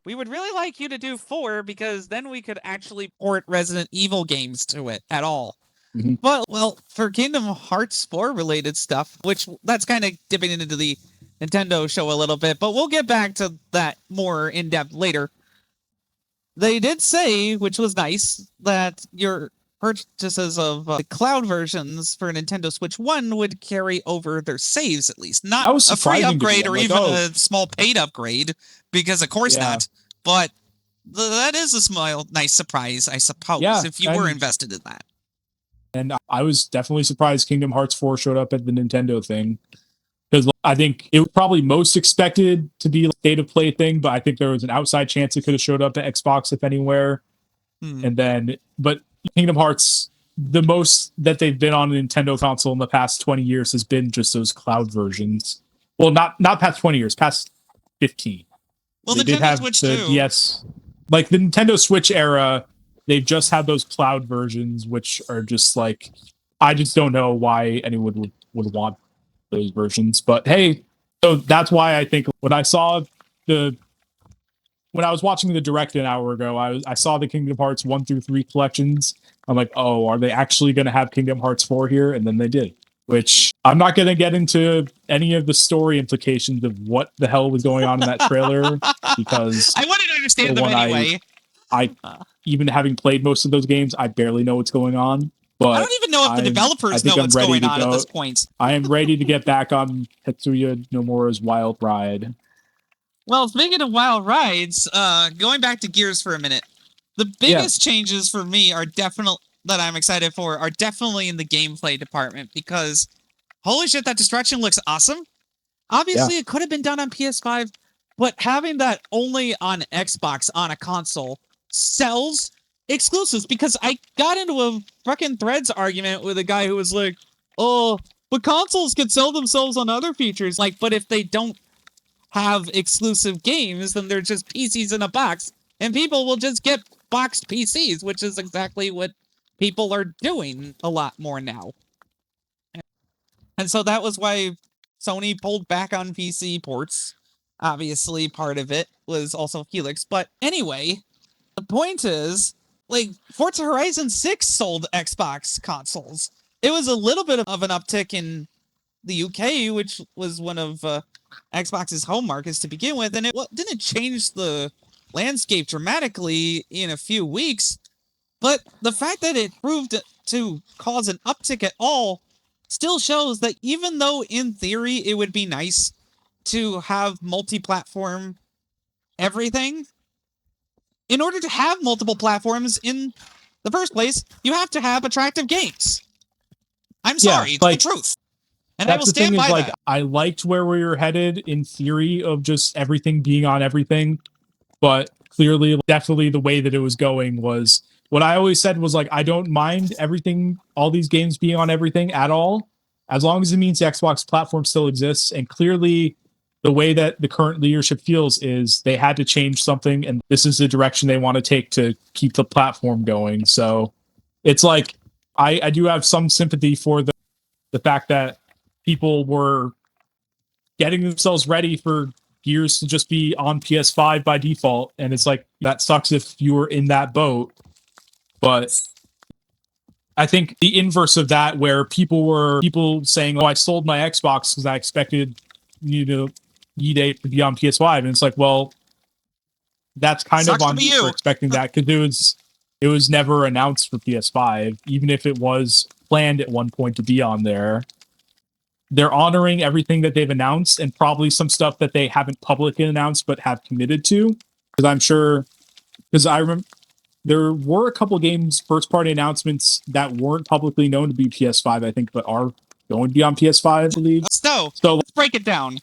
We would really like you to do 4 because then we could actually port Resident Evil games to it at all. Mm-hmm. But, well, for Kingdom Hearts 4 related stuff, which that's kind of dipping into the Nintendo show a little bit, but we'll get back to that more in depth later. They did say, which was nice, that your purchases of the cloud versions for Nintendo Switch 1 would carry over their saves at least. Not a free upgrade or even a small paid upgrade, because of course not. But that is a nice surprise, I suppose, if you were invested in that. And I was definitely surprised Kingdom Hearts 4 showed up at the Nintendo thing. Because I think it was probably most expected to be a state of play thing, but I think there was an outside chance it could have showed up at Xbox, if anywhere. And then, but Kingdom Hearts, the most that they've been on a Nintendo console in the past 20 years has been just those cloud versions. Well, not past 20 years, past 15. Well, they did have Switch too. Yes, like the Nintendo Switch era, they've just had those cloud versions, which are just like, I just don't know why anyone would want those versions. But hey, so that's why I think when I was watching the direct an hour ago, I saw the Kingdom Hearts 1 through 3 collections. I'm like, oh, are they actually going to have Kingdom Hearts 4 here? And then they did, which I'm not going to get into any of the story implications of what the hell was going on in that trailer, because I wanted to understand them anyway. I even having played most of those games, I barely know what's going on. But I don't even know if the developers know what's going on at this point. I am ready to get back on Tetsuya Nomura's wild ride. Well, speaking of wild rides, going back to Gears for a minute, the biggest changes for me are that I'm excited for are definitely in the gameplay department, because holy shit, that destruction looks awesome. Obviously, it could have been done on PS5, but having that only on Xbox on a console sells exclusives, because I got into a fucking Threads argument with a guy who was like, oh, but consoles could sell themselves on other features. Like, but if they don't have exclusive games, then they're just PCs in a box, and people will just get boxed PCs, which is exactly what people are doing a lot more now. And so that was why Sony pulled back on PC ports. Obviously, part of it was also Helix. But anyway, the point is, like, Forza Horizon 6 sold Xbox consoles. It was a little bit of an uptick in the UK, which was one of Xbox's home markets to begin with, and it didn't change the landscape dramatically in a few weeks, but the fact that it proved to cause an uptick at all still shows that even though in theory it would be nice to have multi-platform everything, in order to have multiple platforms in the first place, you have to have attractive games. I'm sorry, it's the truth. And I will stand by that. I liked where we were headed in theory of just everything being on everything, but clearly, definitely the way that it was going was what I always said was like, I don't mind everything, all these games being on everything at all, as long as it means the Xbox platform still exists. And clearly, the way that the current leadership feels is they had to change something, and this is the direction they want to take to keep the platform going. So it's like, I do have some sympathy for the fact that people were getting themselves ready for Gears to just be on PS5 by default, and it's like, that sucks if you were in that boat. But I think the inverse of that, where people saying, "Oh, I sold my Xbox because I expected E-Date to be on PS5," and it's like, well, that's kind Sucks of to on be you for you. expecting that, because it was never announced for PS5, even if it was planned at one point to be on there. They're honoring everything that they've announced, and probably some stuff that they haven't publicly announced but have committed to. Because I'm sure, because I remember there were a couple games, first party announcements that weren't publicly known to be PS5, I think, but are going to be on PS5, I believe. So So let's break it down.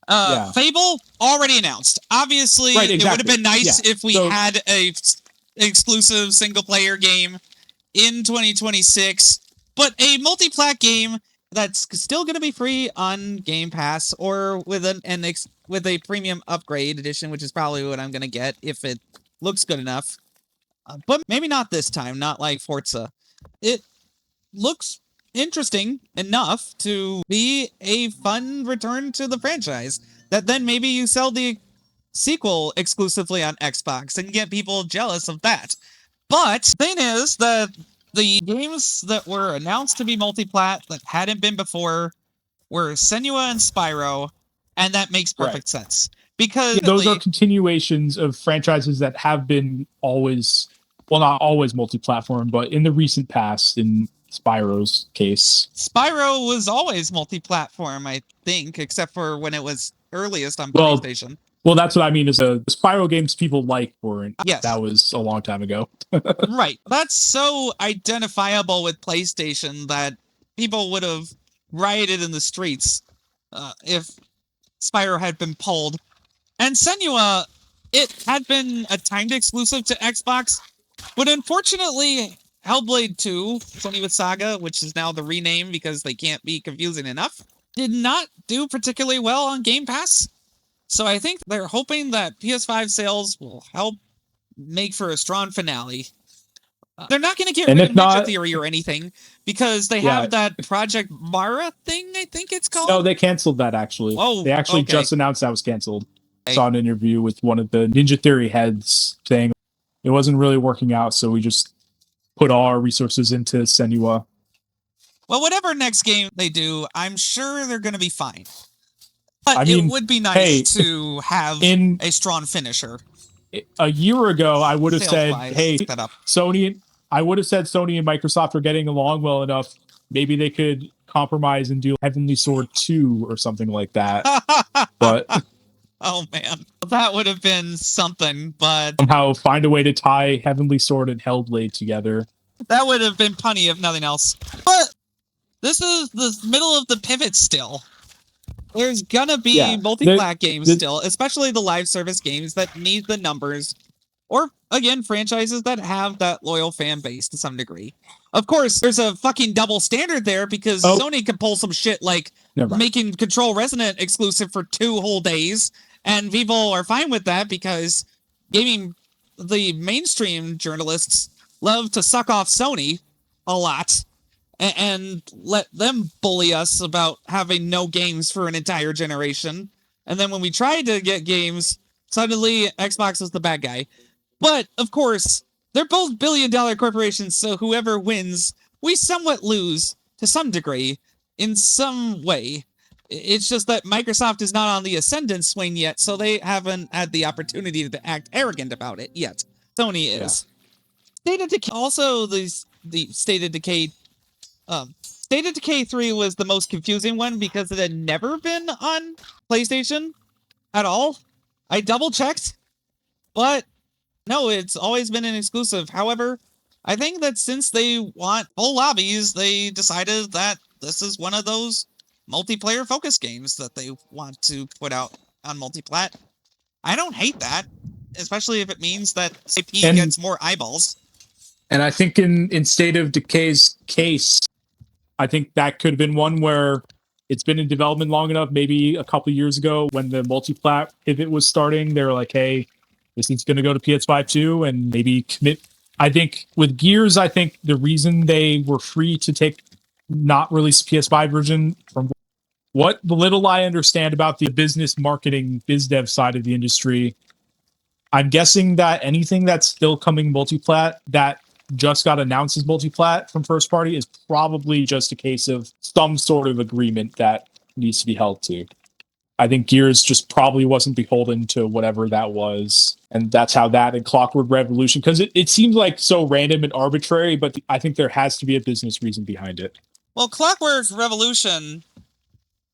Yeah. Fable already announced. Obviously, Right, it would have exactly. been nice Yeah. if we So- had a exclusive single player game in 2026, but a multi-plat game that's still going to be free on Game Pass or with with a premium upgrade edition, which is probably what I'm going to get if it looks good enough. But maybe not this time, not like Forza. It looks interesting enough to be a fun return to the franchise that then maybe you sell the sequel exclusively on Xbox and get people jealous of that. But the thing is that the games that were announced to be multi-plat that hadn't been before were Senua and Spyro, and that makes perfect sense. Because those are continuations of franchises that have been always, well, not always multi-platform, but in the recent past, in Spyro's case. Spyro was always multi-platform, I think, except for when it was earliest on Well, PlayStation. Well, that's what I mean, is the Spyro games people like weren't. Yes. That was a long time ago. Right. That's so identifiable with PlayStation that people would have rioted in the streets if Spyro had been pulled. And Senua, it had been a timed exclusive to Xbox, but unfortunately, Hellblade 2, Senua Saga, which is now the rename because they can't be confusing enough, did not do particularly well on Game Pass. So I think they're hoping that PS5 sales will help make for a strong finale. They're not going to get rid of Ninja Theory or anything because they have that Project Mara thing, I think it's called. No, they canceled that, actually. Oh, they actually just announced that was canceled. I saw an interview with one of the Ninja Theory heads saying it wasn't really working out, so we just put all our resources into Senua. Well, whatever next game they do, I'm sure they're going to be fine. But I mean, it would be nice to have a strong finisher. A year ago, I would have said, hey, Sony and Microsoft are getting along well enough. Maybe they could compromise and do Heavenly Sword 2 or something like that. But oh, man. That would have been something, but somehow find a way to tie Heavenly Sword and Hellblade together. That would have been punny if nothing else. But this is the middle of the pivot still. There's gonna be multi-plat games still, especially the live service games that need the numbers, or, again, franchises that have that loyal fan base to some degree. Of course, there's a fucking double standard there because Sony can pull some shit like making Control Resonant exclusive for 2 whole days, and people are fine with that because the mainstream journalists love to suck off Sony a lot. And let them bully us about having no games for an entire generation. And then when we tried to get games, suddenly Xbox was the bad guy. But, of course, they're both billion-dollar corporations, so whoever wins, we somewhat lose, to some degree, in some way. It's just that Microsoft is not on the ascendant swing yet, so they haven't had the opportunity to act arrogant about it yet. Sony is. State of Decay, also the State of Decay State of Decay 3 was the most confusing one because it had never been on PlayStation at all. I double-checked, but no, it's always been an exclusive. However, I think that since they want full lobbies, they decided that this is one of those multiplayer focus games that they want to put out on multiplat. I don't hate that, especially if it means that IP gets more eyeballs. And I think in State of Decay's case, I think that could have been one where it's been in development long enough. Maybe a couple of years ago when the multi-plat pivot was starting, they were like, hey, this is going to go to PS5 too, and maybe commit. I think with Gears, I think the reason they were free to not release PS5 version, from what the little I understand about the business marketing, biz dev side of the industry, I'm guessing that anything that's still coming multi-plat that just got announced as multi-plat from first party is probably just a case of some sort of agreement that needs to be held to. I think Gears just probably wasn't beholden to whatever that was. And that's how that and Clockwork Revolution, because it seems like so random and arbitrary, but I think there has to be a business reason behind it. Well, Clockwork Revolution,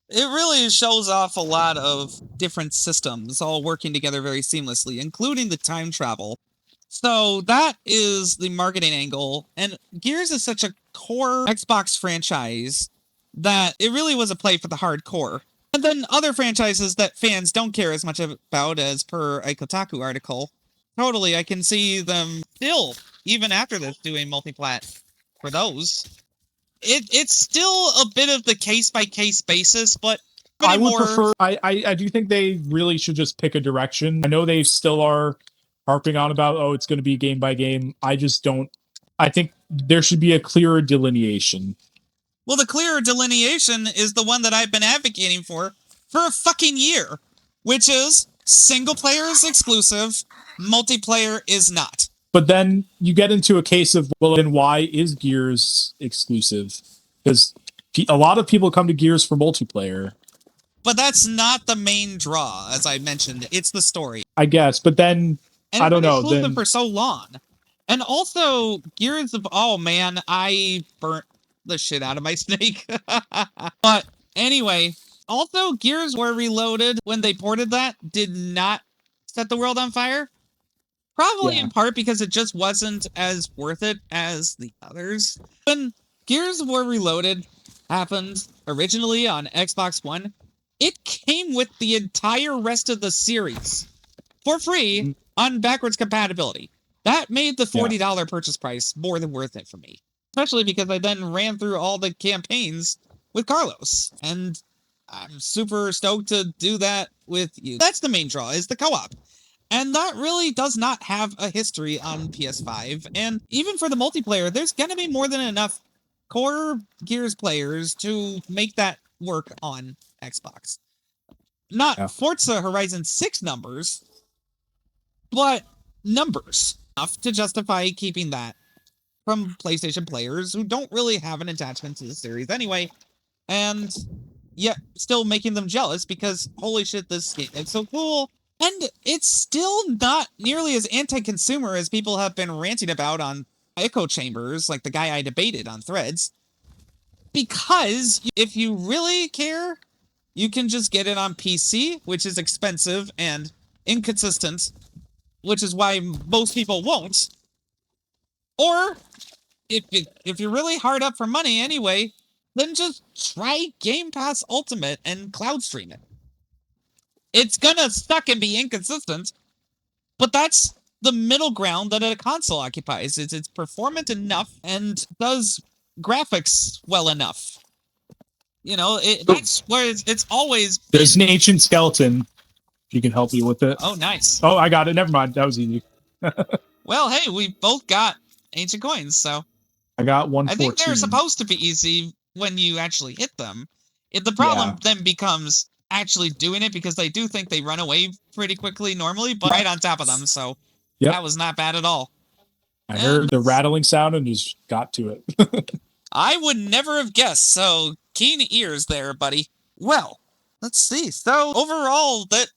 it really shows off a lot of different systems all working together very seamlessly, including the time travel. So that is the marketing angle. And Gears is such a core Xbox franchise that it really was a play for the hardcore. And then other franchises that fans don't care as much about, as per a Kotaku article. Totally, I can see them still, even after this, doing multi-plat for those. It's still a bit of the case-by-case basis, but I would prefer... I do think they really should just pick a direction. I know they still are harping on about, oh, it's going to be game by game. I just don't... I think there should be a clearer delineation. Well, the clearer delineation is the one that I've been advocating for a fucking year, which is single player is exclusive, multiplayer is not. But then you get into a case of, well, then why is Gears exclusive? Because a lot of people come to Gears for multiplayer. But that's not the main draw, as I mentioned. It's the story. I guess, but then, and I don't know. It's exclusive for so long. And also, Gears of... Oh, man, I burnt the shit out of my snake. But anyway, also Gears War Reloaded, when they ported that, did not set the world on fire. Probably in part because it just wasn't as worth it as the others. When Gears War Reloaded happened originally on Xbox One, it came with the entire rest of the series for free on backwards compatibility. That made the $40 purchase price more than worth it for me. Especially because I then ran through all the campaigns with Carlos. And I'm super stoked to do that with you. That's the main draw, is the co-op. And that really does not have a history on PS5. And even for the multiplayer, there's going to be more than enough core Gears players to make that work on Xbox. Not Forza Horizon 6 numbers, but numbers enough to justify keeping that from PlayStation players who don't really have an attachment to the series anyway, and yet still making them jealous because, holy shit, this game is so cool. And it's still not nearly as anti-consumer as people have been ranting about on echo chambers, like the guy I debated on Threads. Because if you really care, you can just get it on PC, which is expensive and inconsistent, which is why most people won't. Or if you're really hard up for money anyway, then just try Game Pass Ultimate and cloud stream it. It's gonna suck and be inconsistent, but that's the middle ground that a console occupies. It's performant enough and does graphics well enough. You know, that's where it's always been. There's an ancient skeleton. If you can help me with it. Oh, nice. Oh, I got it. Never mind. That was easy. Well, hey, we both got ancient coins, so... I got 114. I think they're supposed to be easy when you actually hit them. The problem then becomes actually doing it, because I do think they run away pretty quickly normally, but right on top of them, so that was not bad at all. I heard the rattling sound and just got to it. I would never have guessed, so keen ears there, buddy. Well, let's see. So overall, the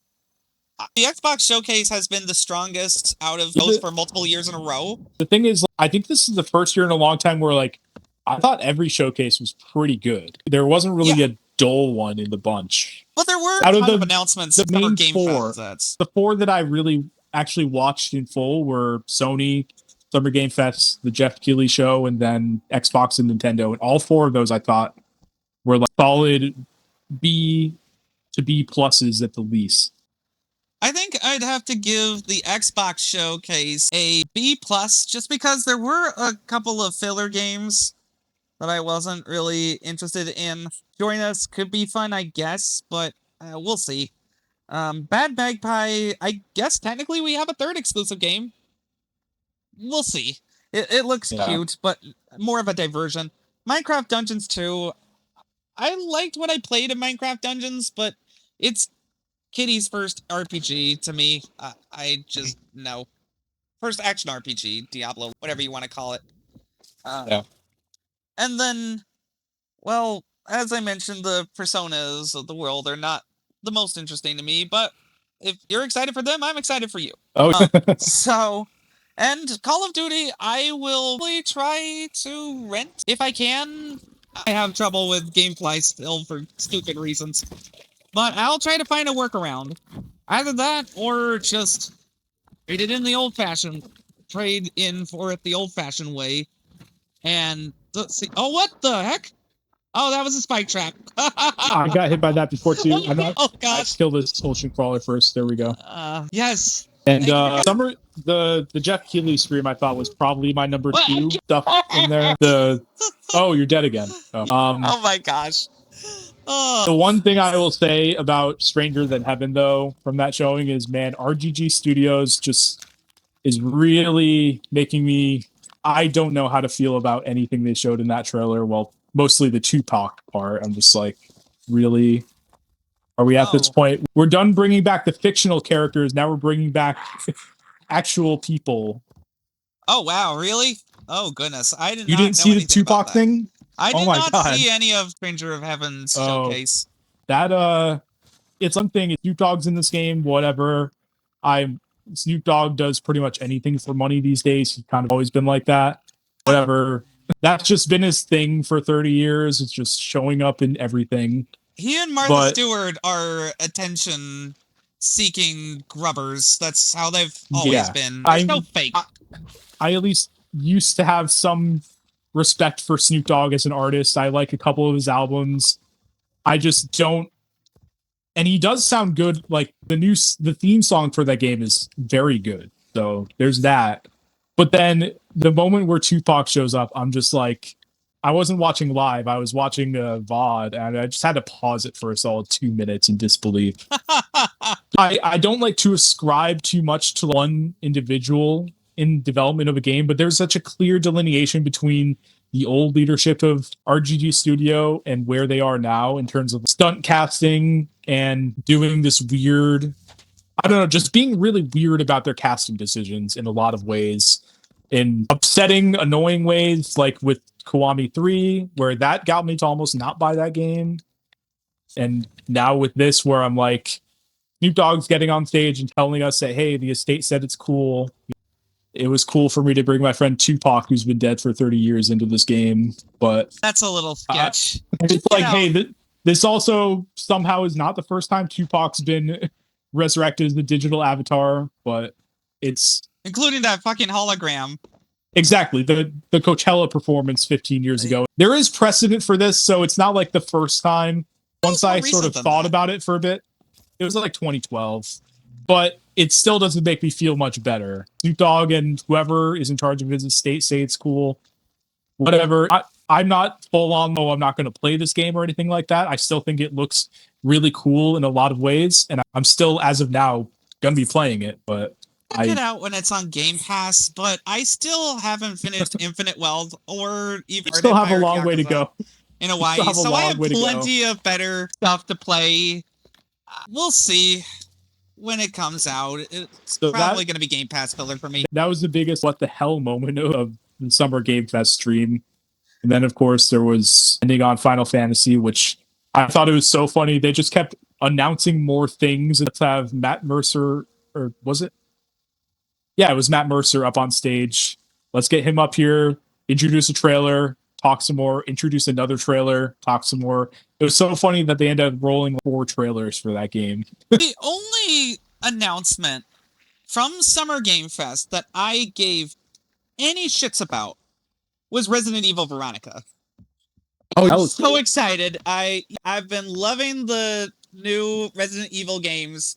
Xbox Showcase has been the strongest out of those for multiple years in a row. The thing is, I think this is the first year in a long time where, like, I thought every showcase was pretty good. There wasn't really a dull one in the bunch. But there were a ton of announcements the main Game four. Pass. The four that I really actually watched in full were Sony, Summer Game Fest, the Jeff Keighley show, and then Xbox and Nintendo. And all four of those I thought were like solid B to B pluses at the least. I think I'd have to give the Xbox Showcase a B+, just because there were a couple of filler games that I wasn't really interested in. Join Us could be fun, I guess, but we'll see. Bad Magpie, I guess technically we have a third exclusive game. We'll see. It looks cute, but more of a diversion. Minecraft Dungeons 2, I liked what I played in Minecraft Dungeons, but it's Kitty's first RPG to me. I just, no. first action RPG, Diablo, whatever you want to call it. Yeah. And then, well, as I mentioned, the personas of the world are not the most interesting to me, but if you're excited for them, I'm excited for you. Oh, So, and Call of Duty, I will really try to rent if I can. I have trouble with GameFly still for stupid reasons, but I'll try to find a workaround. Either that or just trade it in the old-fashioned, trade in for it the old-fashioned way. And let's see. Oh, what the heck? Oh, that was a spike trap. I got hit by that before too. Oh gosh. I killed this ocean crawler first. There we go. Yes. And the Jeff Keighley stream I thought was probably my number 2 stuff in there. Oh, you're dead again. Oh my gosh. The one thing I will say about Stranger Than Heaven though from that showing is, man, RGG Studios just is really making me. I don't know how to feel about anything they showed in that trailer. Well, mostly the Tupac part. I'm just like, really? Are we at this point? We're done bringing back the fictional characters. Now we're bringing back actual people. Oh wow, really? Oh goodness, I did. You didn't see the Tupac thing? I did not see any of Stranger of Heaven's showcase. That it's something. Snoop Dogg's in this game. Whatever. Snoop Dogg does pretty much anything for money these days. He's kind of always been like that. Whatever. That's just been his thing for 30 years. It's just showing up in everything. He and Martha Stewart are attention-seeking grubbers. That's how they've always been. There's no fake. I at least used to have some respect for Snoop Dogg as an artist. I like a couple of his albums. I just don't. And he does sound good. Like the theme song for that game is very good. So there's that. But then the moment where Tupac shows up, I'm just like, I wasn't watching live. I was watching VOD, and I just had to pause it for a solid 2 minutes in disbelief. I don't like to ascribe too much to one individual in development of a game, but there's such a clear delineation between the old leadership of RGG Studio and where they are now in terms of stunt casting and doing this weird, I don't know, just being really weird about their casting decisions in a lot of ways, in upsetting, annoying ways, like with Kiwami 3, where that got me to almost not buy that game. And now with this, where I'm like, Snoop Dogg's getting on stage and telling us that, hey, the estate said it's cool. It was cool for me to bring my friend Tupac, who's been dead for 30 years, into this game. But that's a little sketch. It's like, hey, this also somehow is not the first time Tupac's been resurrected as the digital avatar, but it's including that fucking hologram. Exactly. The Coachella performance 15 years ago. There is precedent for this, so it's not like the first time. Once I sort of thought about it for a bit, it was like 2012. But it still doesn't make me feel much better. Snoop Dogg and whoever is in charge of his estate say it's cool. Whatever. I'm not full on, I'm not going to play this game or anything like that. I still think it looks really cool in a lot of ways. And I'm still, as of now, going to be playing it. But check it out when it's on Game Pass, but I still haven't finished Infinite Wealth or even. You still have a long way to go. In a while, so I have plenty of better stuff to play. We'll see when it comes out. It's probably going to be Game Pass filler for me. That was the biggest what the hell moment of the Summer Game Fest stream. And then, of course, there was ending on Final Fantasy, which I thought it was so funny. They just kept announcing more things. Let's have Matt Mercer, or was it? Yeah, it was Matt Mercer up on stage. Let's get him up here, introduce a trailer, talk some more, introduce another trailer, talk some more. It was so funny that they ended up rolling 4 trailers for that game. The only announcement from Summer Game Fest that I gave any shits about was Resident Evil Veronica. Oh, I'm so excited. I've been loving the new Resident Evil games,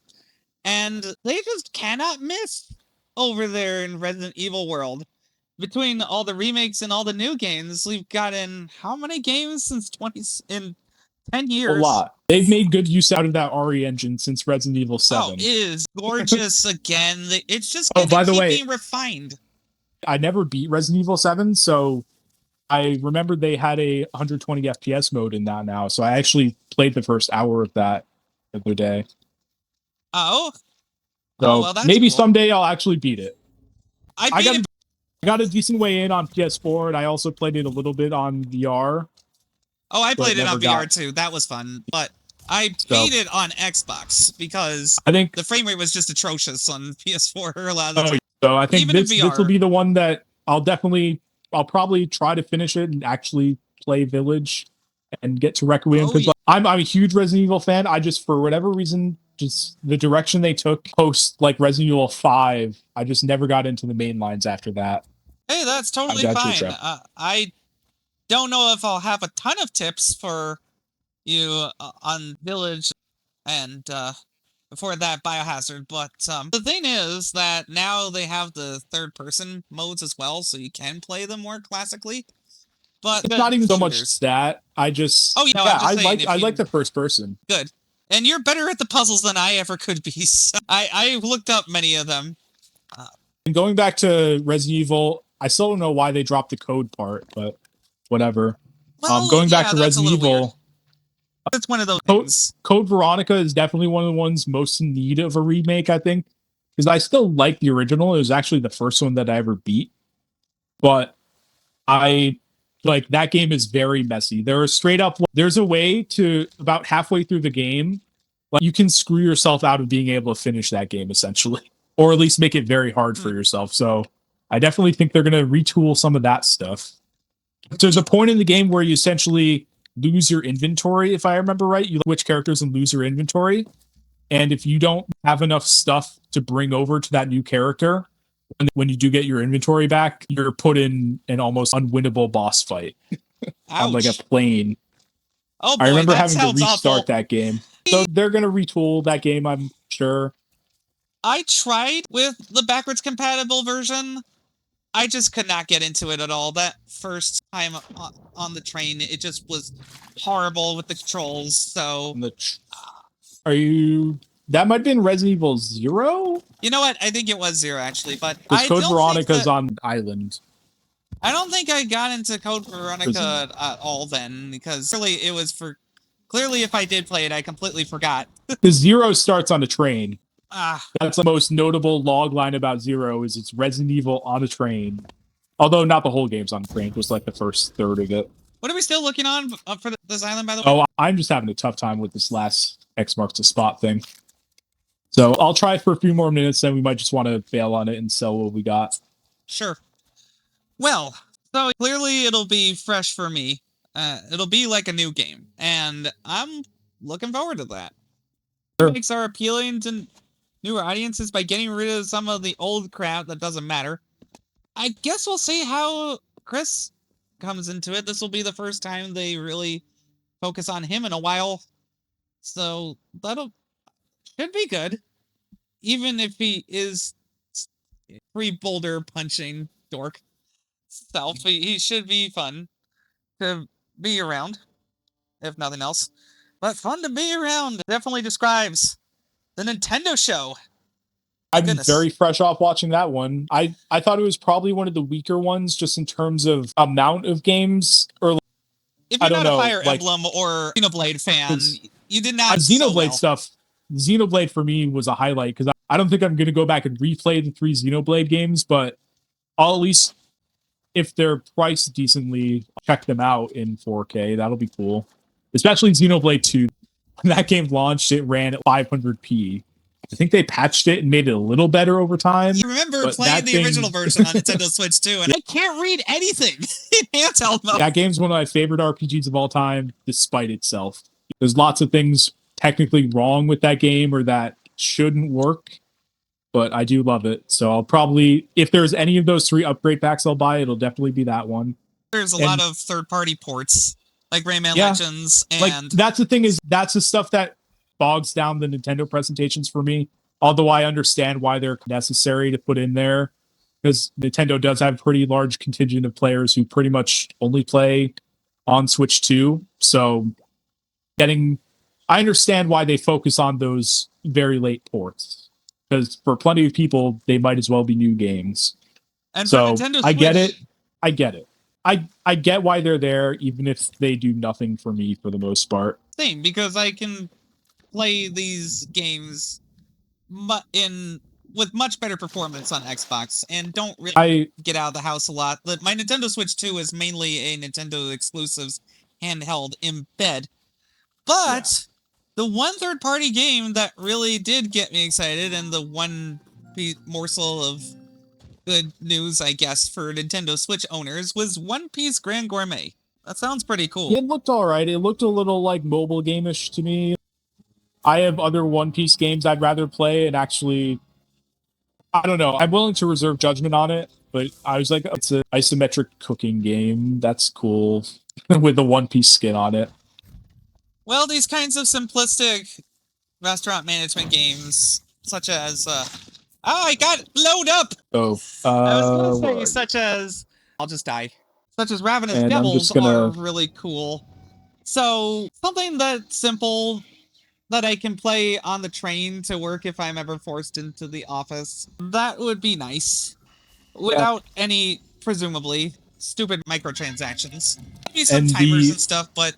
and they just cannot miss over there in Resident Evil world. Between all the remakes and all the new games, we've gotten how many games since 10 years? A lot. They've made good use out of that RE engine since Resident Evil 7. Oh, it is gorgeous again. It's just by the way, being refined. I never beat Resident Evil 7, so I remember they had a 120 FPS mode in that now, so I actually played the first hour of that the other day. Oh? So well, that's maybe cool. someday I'll actually beat it. I got a decent way in on PS4, and I also played it a little bit on VR. Oh, I played it on VR too. That was fun, but I beat it on Xbox because I think the frame rate was just atrocious on PS4 a lot of the time. So I think this will be the one that I'll probably try to finish it and actually play Village and get to Requiem, because I'm a huge Resident Evil fan. I just, for whatever reason, just the direction they took post like Resident Evil 5, I just never got into the main lines after that. Hey, that's totally fine. I don't know if I'll have a ton of tips for you on Village and before that Biohazard, but the thing is that now they have the third-person modes as well, so you can play them more classically. But it's not even so much that. I just I like the first person. Good. And you're better at the puzzles than I ever could be. So I looked up many of them. And going back to Resident Evil, I still don't know why they dropped the code part, but whatever. Well, going back to Resident Evil, it's one of those things. Code Veronica is definitely one of the ones most in need of a remake, I think, because I still like the original. It was actually the first one that I ever beat, but that game is very messy. There's a way to, about halfway through the game, like, you can screw yourself out of being able to finish that game, essentially, or at least make it very hard for yourself. So I definitely think they're going to retool some of that stuff. There's a point in the game where you essentially lose your inventory, if I remember right. You switch characters and lose your inventory. And if you don't have enough stuff to bring over to that new character, when you do get your inventory back, you're put in an almost unwinnable boss fight on like a plane. Oh boy, I remember having to restart awful. that game. So they're going to retool that game, I'm sure. I tried with the backwards compatible version. I just could not get into it at all. That first time on the train, it just was horrible with the controls. So, that might have been Resident Evil 0? You know what? I think it was 0 actually, but Code Veronica's on island. I don't think I got into Code Veronica at all then, because clearly if I did play it, I completely forgot. The 0 starts on a train. That's the most notable log line about 0 is it's Resident Evil on a train. Although not the whole game's on a train. It was like the first third of it. What are we still looking on for this island, by the way? Oh, I'm just having a tough time with this last X marks the spot thing. So I'll try for a few more minutes, then we might just want to bail on it and sell what we got. Sure. Well, so clearly it'll be fresh for me. It'll be like a new game, and I'm looking forward to that. Sure. It makes our appealing to newer audiences by getting rid of some of the old crap that doesn't matter. I guess we'll see how Chris comes into it. This will be the first time they really focus on him in a while. So should be good. Even if he is free boulder punching dork self, he should be fun to be around, if nothing else. But fun to be around definitely describes the Nintendo show. I'm very fresh off watching that one. I thought it was probably one of the weaker ones, just in terms of amount of games. Or if you're not a Fire Emblem or Xenoblade fan, you did not. Xenoblade stuff. Xenoblade for me was a highlight because I don't think I'm going to go back and replay the 3 Xenoblade games, but I'll at least, if they're priced decently, check them out in 4K. That'll be cool. Especially Xenoblade 2. When that game launched, it ran at 500p. I think they patched it and made it a little better over time. You remember playing the original version on Nintendo Switch too, and I can't read anything in handheld mode. That game's one of my favorite RPGs of all time, despite itself. There's lots of things technically wrong with that game or that shouldn't work, but I do love it. So I'll probably, if there's any of those 3 upgrade packs I'll buy, it'll definitely be that one. There's a lot of third-party ports, like Rayman Legends, and... Like, that's the thing, is that's the stuff that bogs down the Nintendo presentations for me, although I understand why they're necessary to put in there, because Nintendo does have a pretty large contingent of players who pretty much only play on Switch 2, so I understand why they focus on those very late ports, because for plenty of people, they might as well be new games. And so for Nintendo Switch, I get it. I get why they're there, even if they do nothing for me for the most part. Same, because I can play these games in with much better performance on Xbox and don't really get out of the house a lot. My Nintendo Switch 2 is mainly a Nintendo exclusives handheld in bed. But the one third-party game that really did get me excited, and the one morsel of good news, I guess, for Nintendo Switch owners, was One Piece Grand Gourmet. That sounds pretty cool. It looked alright. It looked a little like mobile game-ish to me. I have other One Piece games I'd rather play, and actually, I don't know. I'm willing to reserve judgment on it, but I was like, it's an isometric cooking game. That's cool. With the One Piece skin on it. Well, these kinds of simplistic restaurant management games, such as, I got blowed up! I was gonna say, such as, I'll just die. Such as Ravenous Devils are really cool. So, something that's simple that I can play on the train to work if I'm ever forced into the office, that would be nice. Without any, presumably, stupid microtransactions. Maybe some timers and stuff, but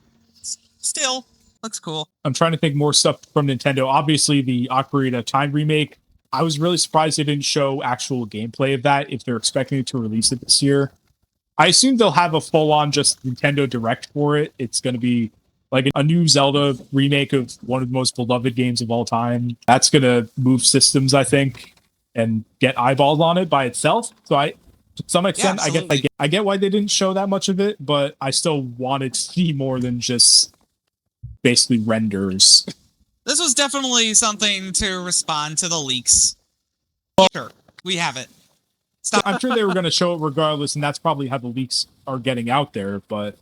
still, looks cool. I'm trying to think more stuff from Nintendo. Obviously, the Ocarina of Time remake, I was really surprised they didn't show actual gameplay of that if they're expecting to release it this year. I assume they'll have a full-on just Nintendo Direct for it. It's going to be like a new Zelda remake of one of the most beloved games of all time. That's going to move systems, I think, and get eyeballs on it by itself. So to some extent, I get why they didn't show that much of it, but I still wanted to see more than just basically renders. This was definitely something to respond to the leaks. Sure, we have it. Stop. I'm sure they were going to show it regardless, and that's probably how the leaks are getting out there, but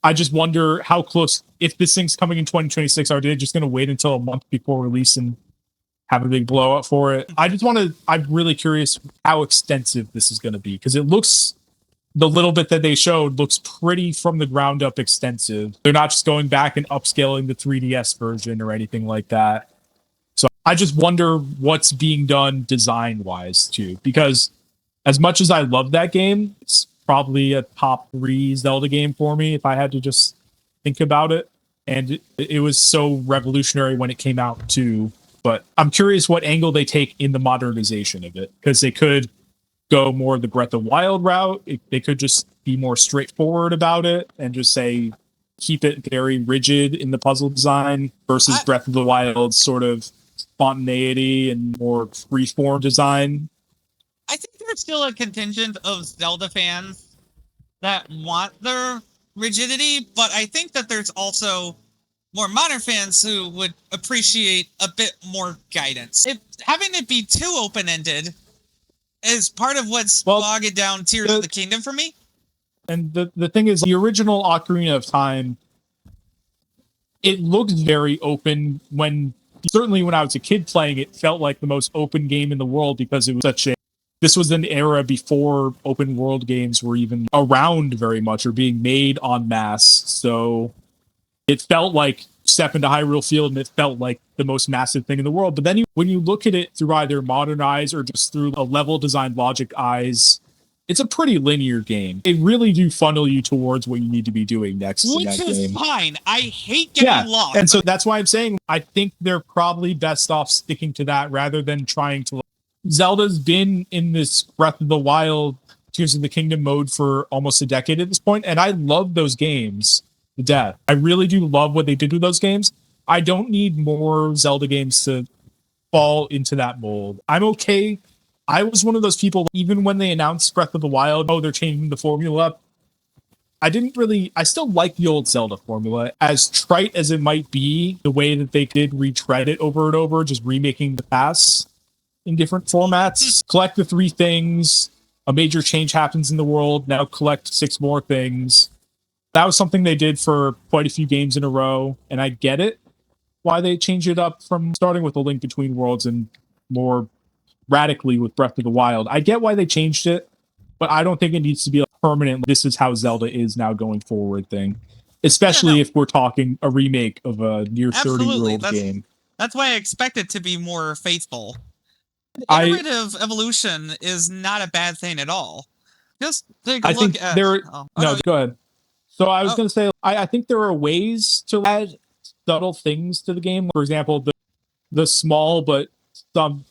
I just wonder how close, if this thing's coming in 2026, are they just going to wait until a month before release and have a big blow up for it? I'm really curious how extensive this is going to be, because it looks, the little bit that they showed looks pretty from the ground up extensive. They're not just going back and upscaling the 3DS version or anything like that. So I just wonder what's being done design-wise, too. Because as much as I love that game, it's probably a top 3 Zelda game for me if I had to just think about it. And it was so revolutionary when it came out, too. But I'm curious what angle they take in the modernization of it. Because they could go more the Breath of the Wild route. They could just be more straightforward about it and just say, keep it very rigid in the puzzle design versus Breath of the Wild's sort of spontaneity and more freeform design. I think there's still a contingent of Zelda fans that want their rigidity, but I think that there's also more modern fans who would appreciate a bit more guidance. Having it be too open-ended is part of what's bogging down Tears of the Kingdom for me. And the thing is, the original Ocarina of Time, it looked very open certainly when I was a kid playing it, felt like the most open game in the world because it was this was an era before open world games were even around very much or being made en masse. So it felt like step into Hyrule Field and it felt like the most massive thing in the world. But then when you look at it through either modern eyes or just through a level design logic eyes, it's a pretty linear game. They really do funnel you towards what you need to be doing next in that game. Which is fine. I hate getting lost. And so that's why I'm saying I think they're probably best off sticking to that rather than trying to... Zelda's been in this Breath of the Wild, Tears of the Kingdom mode for almost a decade at this point, and I love those games to death. I really do love what they did with those games. I don't need more Zelda games to fall into that mold. I'm okay. I was one of those people, even when they announced Breath of the Wild, they're changing the formula up. I still like the old Zelda formula. As trite as it might be, the way that they did retread it over and over, just remaking the past in different formats. Collect the 3 things, a major change happens in the world, now collect 6 more things. That was something they did for quite a few games in a row, and I get it, why they changed it up from starting with A Link Between Worlds and more radically with Breath of the Wild. I get why they changed it, but I don't think it needs to be a permanent, this is how Zelda is now going forward thing. Especially if we're talking a remake of a near 30-year-old game. That's why I expect it to be more faithful. Iterative evolution is not a bad thing at all. Just take a look at... Go ahead. So I was going to say, I think there are ways to add subtle things to the game. For example, the small but some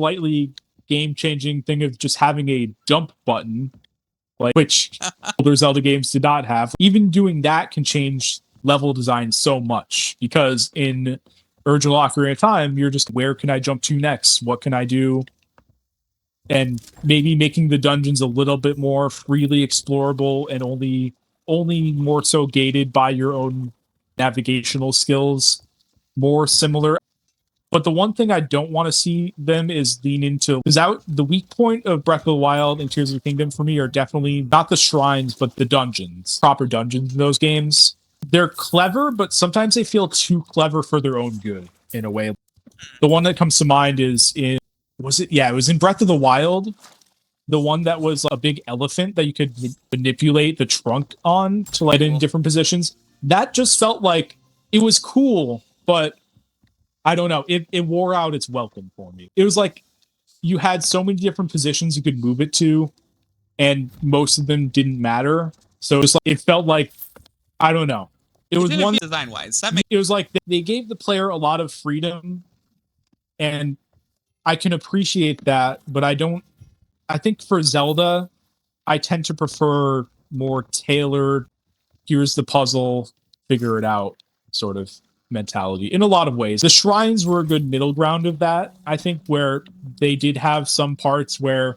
slightly game-changing thing of just having a jump button, like which older Zelda games did not have. Even doing that can change level design so much, because in original Ocarina of Time, you're just, where can I jump to next? What can I do? And maybe making the dungeons a little bit more freely explorable and only more so gated by your own navigational skills, more similar. But the one thing I don't want to see them is lean into, is out the weak point of Breath of the Wild and Tears of the Kingdom for me are definitely not the shrines, but the dungeons, proper dungeons in those games. They're clever, but sometimes they feel too clever for their own good in a way. The one that comes to mind is in, it was in Breath of the Wild, the one that was a big elephant that you could manipulate the trunk on to light in different positions. That just felt like it was cool, but I don't know. It wore out its welcome for me. It was like you had so many different positions you could move it to, and most of them didn't matter. So it felt like, I don't know. It was one design wise. It was like they gave the player a lot of freedom, and I can appreciate that, but I think for Zelda, I tend to prefer more tailored, here's the puzzle, figure it out sort of mentality in a lot of ways. The shrines were a good middle ground of that, I think, where they did have some parts where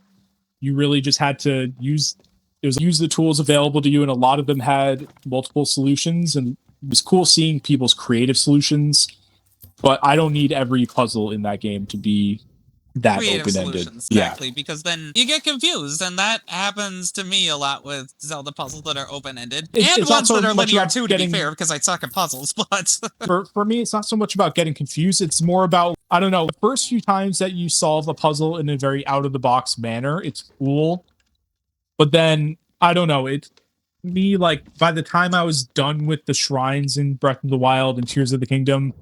you really just had to use the tools available to you, and a lot of them had multiple solutions, and it was cool seeing people's creative solutions. But I don't need every puzzle in that game to be that open-ended. Exactly, because then you get confused, and that happens to me a lot with Zelda puzzles that are open-ended. And ones that are linear too, to be fair, because I suck at puzzles, but... for me, it's not so much about getting confused, it's more about, I don't know, the first few times that you solve a puzzle in a very out-of-the-box manner, it's cool. But then, I don't know, like, by the time I was done with the shrines in Breath of the Wild and Tears of the Kingdom,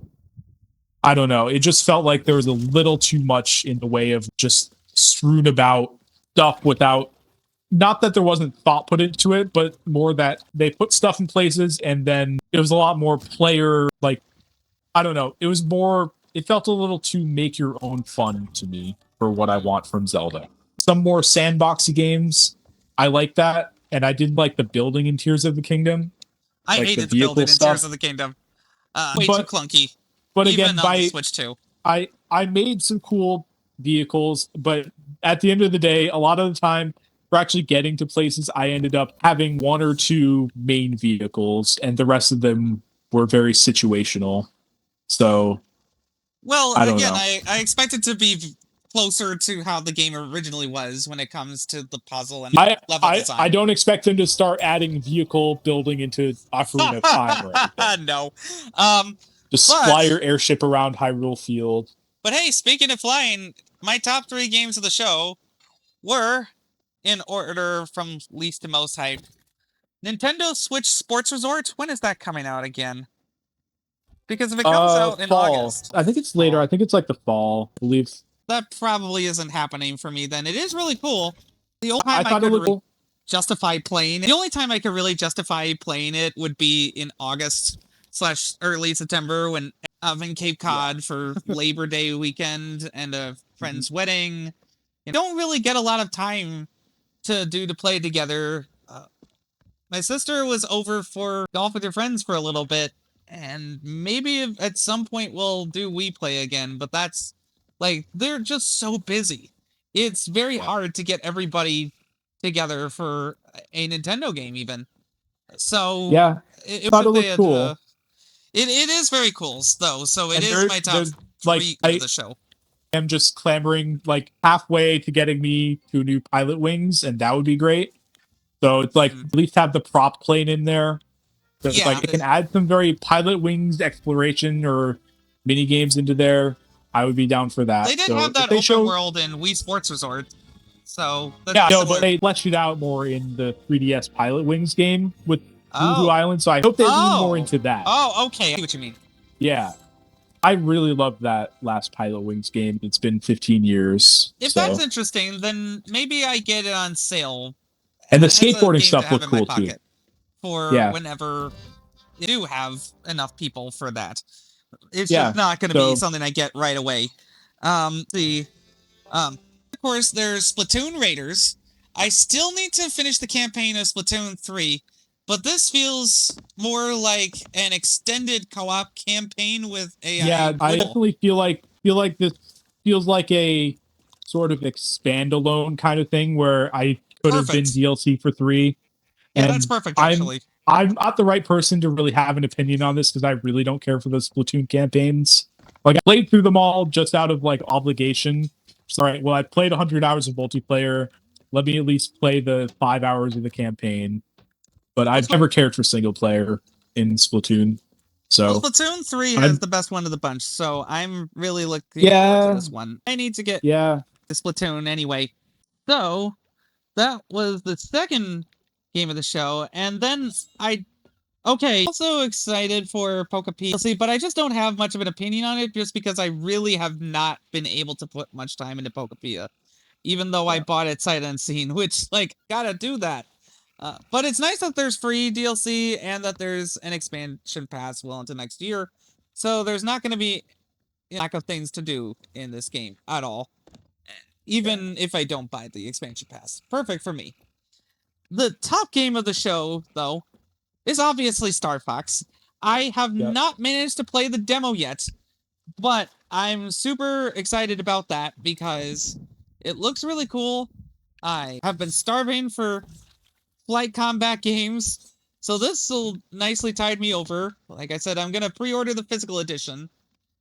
I don't know. It just felt like there was a little too much in the way of just strewn about stuff without, not that there wasn't thought put into it, but more that they put stuff in places and then it was a lot more player, like, I don't know. It felt a little too make your own fun to me for what I want from Zelda. Some more sandboxy games, I like that. And I did like the building in Tears of the Kingdom. I hated the building in Tears of the Kingdom. Way too clunky. But even again, on the Switch 2. I made some cool vehicles, but at the end of the day, a lot of the time, for actually getting to places, I ended up having one or two main vehicles, and the rest of them were very situational. So, well, I don't again, know. I expect it to be closer to how the game originally was when it comes to the puzzle and level design. I don't expect them to start adding vehicle building into Ocarina of Time or anything. No. Just fly your airship around Hyrule Field. But hey, speaking of flying, my top 3 games of the show were, in order from least to most hype, Nintendo Switch Sports Resort. When is that coming out again? Because if it comes out in August... I think it's later. I think it's like the fall, I believe. That probably isn't happening for me then. It is really cool. The only time I thought it was cool. Justify playing it. The only time I could really justify playing it would be in August/early September when I'm in Cape Cod for Labor Day weekend and a friend's wedding. You don't really get a lot of time to play together. My sister was over for golf with your friends for a little bit, and maybe at some point we'll do Wii Play again, but that's like, they're just so busy. It's very hard to get everybody together for a Nintendo game even. So yeah, it looked cool. It is very cool though. So it is my top 3 of the show. I'm just clamoring like halfway to getting me 2 new Pilot Wings, and that would be great. So it's like at least have the prop plane in there. So it's like it can add some very Pilot Wings exploration or mini games into there. I would be down for that. They did have that open world in Wii Sports Resort. So but they fleshed it out more in the 3DS Pilot Wings game with Wuhu Island. So I hope they lean more into that. Oh, okay. I see what you mean. Yeah. I really love that last Pilot Wings game. It's been 15 years. If that's interesting, then maybe I get it on sale. And the skateboarding stuff looked cool too. For whenever you do have enough people for that. It's just not going to be something I get right away. Of course, there's Splatoon Raiders. I still need to finish the campaign of Splatoon 3, but this feels more like an extended co-op campaign with AI. Yeah, I definitely feel like this feels like a sort of expand-alone kind of thing where I could have been DLC for 3. Yeah, And that's perfect, actually. I'm not the right person to really have an opinion on this because I really don't care for the Splatoon campaigns. Like, I played through them all just out of, like, obligation. So, all right, well, I played 100 hours of multiplayer. Let me at least play the 5 hours of the campaign. But I've never cared for single player in Splatoon. So well, Splatoon 3 has the best one of the bunch, so I'm really looking forward to this one. I need to get the Splatoon anyway. So, that was the second game of the show, and then also excited for Pokepi DLC, but I just don't have much of an opinion on it just because I really have not been able to put much time into Pokepia. Even though I bought it sight unseen, which, like, gotta do that. But it's nice that there's free DLC and that there's an expansion pass well into next year. So there's not going to be a lack of things to do in this game at all. Even if I don't buy the expansion pass. Perfect for me. The top game of the show, though, is obviously Star Fox. I have not managed to play the demo yet, but I'm super excited about that because it looks really cool. I have been starving for flight combat games, so this will nicely tide me over. Like I said, I'm going to pre-order the physical edition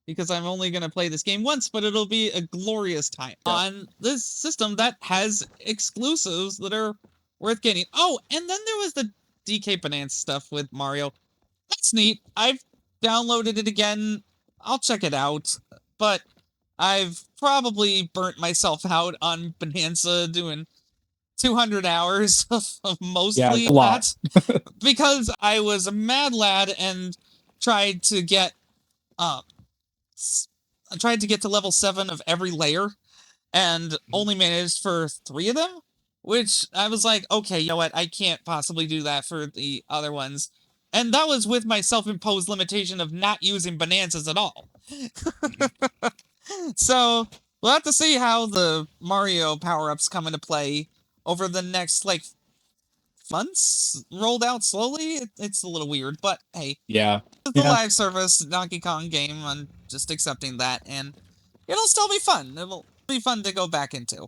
because I'm only going to play this game once, but it'll be a glorious time on this system that has exclusives that are worth getting. Oh, and then there was the DK Bonanza stuff with Mario. That's neat. I've downloaded it again. I'll check it out, but I've probably burnt myself out on Bonanza doing 200 hours of mostly that because I was a mad lad and tried to get to level 7 of every layer and only managed for 3 of them, which I was like, okay, you know what, I can't possibly do that for the other ones. And that was with my self-imposed limitation of not using bonanzas at all. So we'll have to see how the Mario power-ups come into play over the next, like, months, rolled out slowly. It's a little weird, but hey. Yeah. It's the live service Donkey Kong game. I'm just accepting that, and it'll still be fun. It'll be fun to go back into.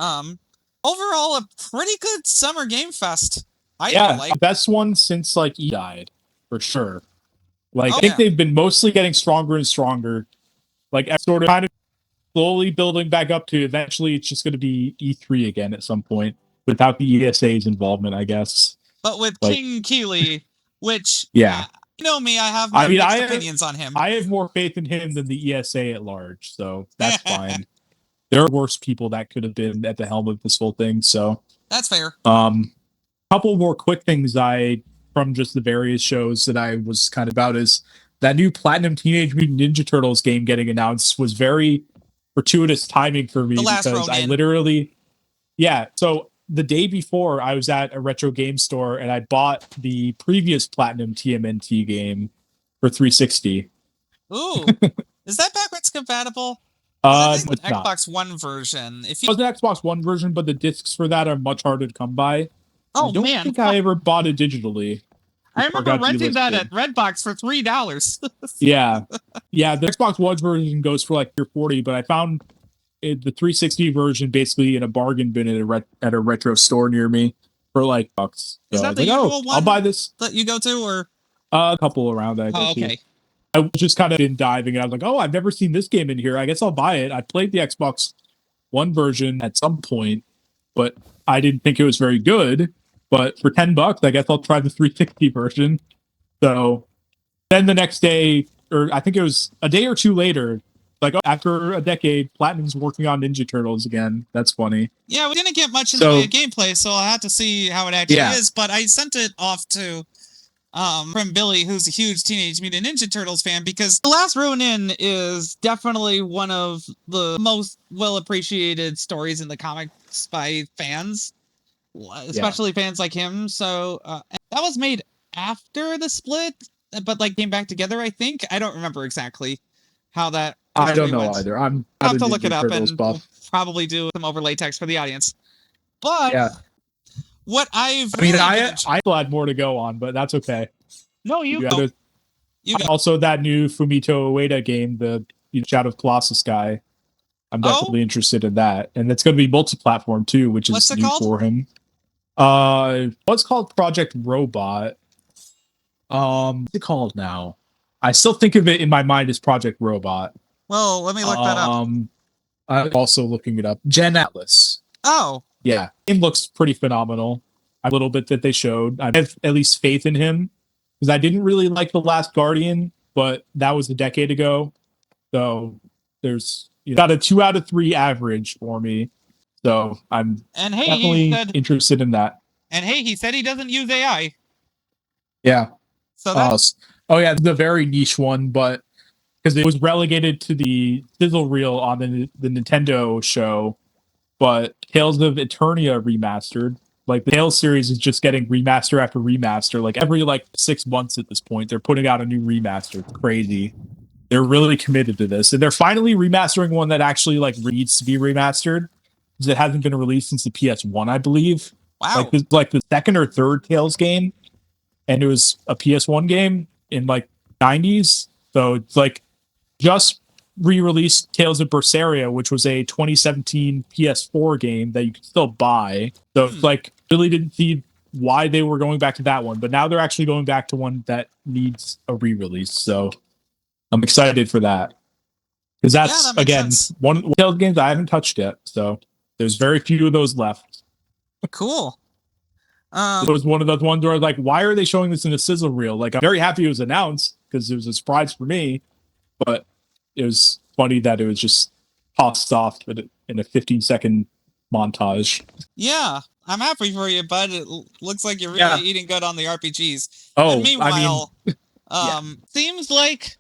Overall, a pretty good summer game fest. I feel like. Best one since, like, E died, for sure. Like, I think they've been mostly getting stronger and stronger. Like, sort of kind of slowly building back up to eventually it's just going to be E3 again at some point without the ESA's involvement, I guess. But with King Keeley, which, you know me, I have mixed opinions on him. I have more faith in him than the ESA at large, so that's fine. There are worse people that could have been at the helm of this whole thing, so. That's fair. Couple more quick things from just the various shows that I was kind of about is that new Platinum Teenage Mutant Ninja Turtles game getting announced was very fortuitous timing for me because I literally, so the day before I was at a retro game store and I bought the previous Platinum TMNT game for 360. Ooh, is that backwards compatible? It's an Xbox One version. It was an Xbox One version, but the discs for that are much harder to come by. Oh, I don't think I ever bought it digitally. I remember renting that at Redbox for $3. Yeah, the Xbox One version goes for like $40, but I found the 360 version basically in a bargain bin at a retro store near me for like bucks. So is that the usual one? I'll buy this that you go to, or a couple around that. Okay. I was just kind of in diving, and I was like, "Oh, I've never seen this game in here. I guess I'll buy it." I played the Xbox One version at some point, but I didn't think it was very good. But for $10, I guess I'll try the 360 version. So then the next day, or I think it was a day or two later, like after a decade, Platinum's working on Ninja Turtles again. That's funny. Yeah, we didn't get much in the way of gameplay, so I'll have to see how it actually is. But I sent it off to from Billy, who's a huge Teenage Mutant Ninja Turtles fan, because The Last Ronin is definitely one of the most well-appreciated stories in the comics by fans. Especially fans like him. So that was made after the split, but like came back together, I think. I don't remember exactly how that I don't know either. I'm I'll not have to a look it Ninja up Turtles and buff. we'll probably do some overlay text for the audience. But Yeah. what I've I mean, really I still had more to go on, but that's okay. No, you Yeah, go. You go. also, that new Fumito Ueda game, the Shadow of Colossus guy, I'm definitely interested in that. And it's going to be multi-platform too, which is new for him. What's called Project Robot. What's it called now? I still think of it in my mind as Project Robot. Well, let me look that up. I'm also looking it up. Gen Atlas. Oh. Yeah. It looks pretty phenomenal. A little bit that they showed. I have at least faith in him. Because I didn't really like The Last Guardian, but that was a decade ago. So there's got a 2 out of 3 average for me. So I'm definitely interested in that. And hey, he said he doesn't use AI. Yeah. So that's yeah, the very niche one, but because it was relegated to the sizzle reel on the Nintendo show, but Tales of Eternia remastered. Like the Tales series is just getting remaster after remaster. Like every 6 months at this point, they're putting out a new remaster. It's crazy. They're really committed to this, and they're finally remastering one that actually needs to be remastered because it hasn't been released since the PS1, I believe. Wow. Like the second or third Tales game, and it was a PS1 game in 90s. So it's just re-released Tales of Berseria, which was a 2017 PS4 game that you could still buy. So it's really didn't see why they were going back to that one, but now they're actually going back to one that needs a re-release. So I'm excited for that. Because that's, again, one of the Tales games I haven't touched yet. So there's very few of those left. Cool. It was one of those ones where I was like, why are they showing this in a sizzle reel? I'm very happy it was announced because it was a surprise for me. But it was funny that it was just tossed off in a 15-second montage. Yeah, I'm happy for you, bud. It looks like you're really eating good on the RPGs. Oh, and meanwhile, I mean, seems like,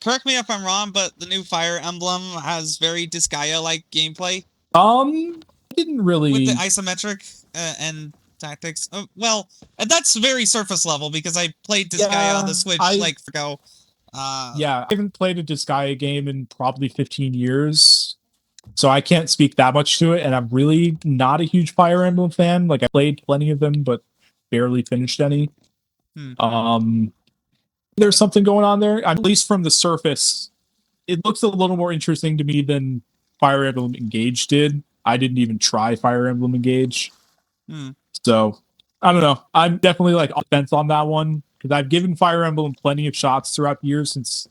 correct me if I'm wrong, but the new Fire Emblem has very Disgaea-like gameplay. I didn't really... With the isometric and tactics. Well, and that's very surface level because I played Disgaea on the Switch ago. I haven't played a Disgaea game in probably 15 years, so I can't speak that much to it, and I'm really not a huge Fire Emblem fan. I played plenty of them, but barely finished any. There's something going on there, at least from the surface. It looks a little more interesting to me than Fire Emblem Engage did. I didn't even try Fire Emblem Engage. So, I don't know. I'm definitely on the fence on that one. Because I've given Fire Emblem plenty of shots throughout the years since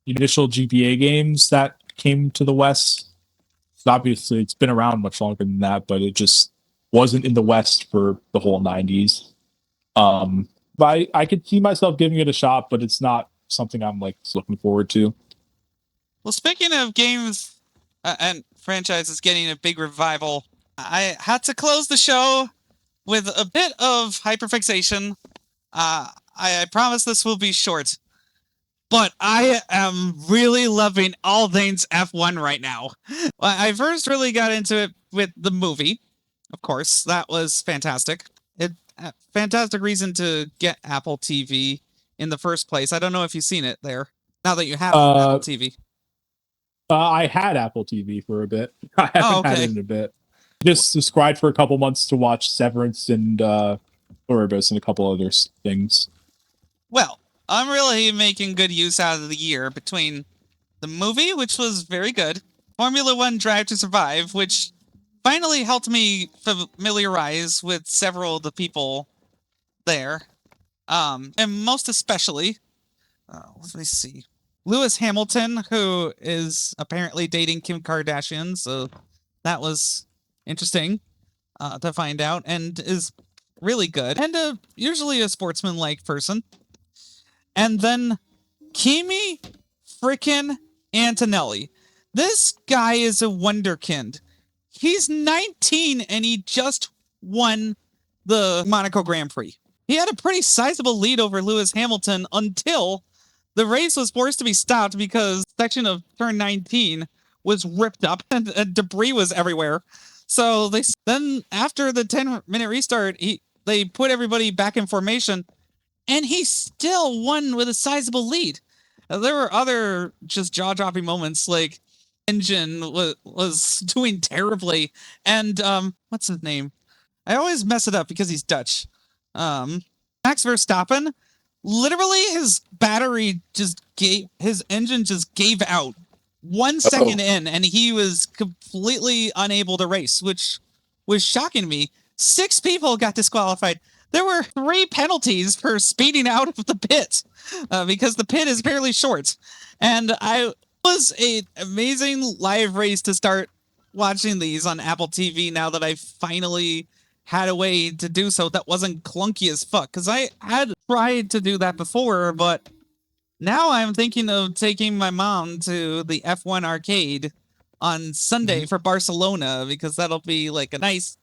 the initial GBA games that came to the West. Obviously, it's been around much longer than that, but it just wasn't in the West for the whole 90s. But I could see myself giving it a shot, but it's not something I'm looking forward to. Well, speaking of games and franchises getting a big revival, I had to close the show with a bit of hyperfixation. I promise this will be short, but I am really loving all things F1 right now. I first really got into it with the movie. Of course, that was fantastic. Fantastic reason to get Apple TV in the first place. I don't know if you've seen it there, now that you have Apple TV. I had Apple TV for a bit. I haven't had it in a bit. Just subscribed for a couple months to watch Severance and Orbis and a couple other things. Well, I'm really making good use out of the year between the movie, which was very good, Formula 1 Drive to Survive, which finally helped me familiarize with several of the people there, and most especially, let me see, Lewis Hamilton, who is apparently dating Kim Kardashian, so that was interesting to find out, and is really good, and usually a sportsman-like person. And then Kimi frickin' Antonelli. This guy is a wonderkind. He's 19 and he just won the Monaco Grand Prix. He had a pretty sizable lead over Lewis Hamilton until the race was forced to be stopped because the section of turn 19 was ripped up and debris was everywhere. So then after the 10-minute restart, they put everybody back in formation, and he still won with a sizable lead. There were other just jaw-dropping moments, like engine was doing terribly, and what's his name? I always mess it up because he's Dutch. Max Verstappen, literally his engine just gave out 1 second in, and he was completely unable to race, which was shocking to me. 6 people got disqualified. There were 3 penalties for speeding out of the pit because the pit is fairly short. And it was an amazing live race to start watching these on Apple TV now that I finally had a way to do so that wasn't clunky as fuck. Because I had tried to do that before, but now I'm thinking of taking my mom to the F1 arcade on Sunday for Barcelona, because that'll be like a nice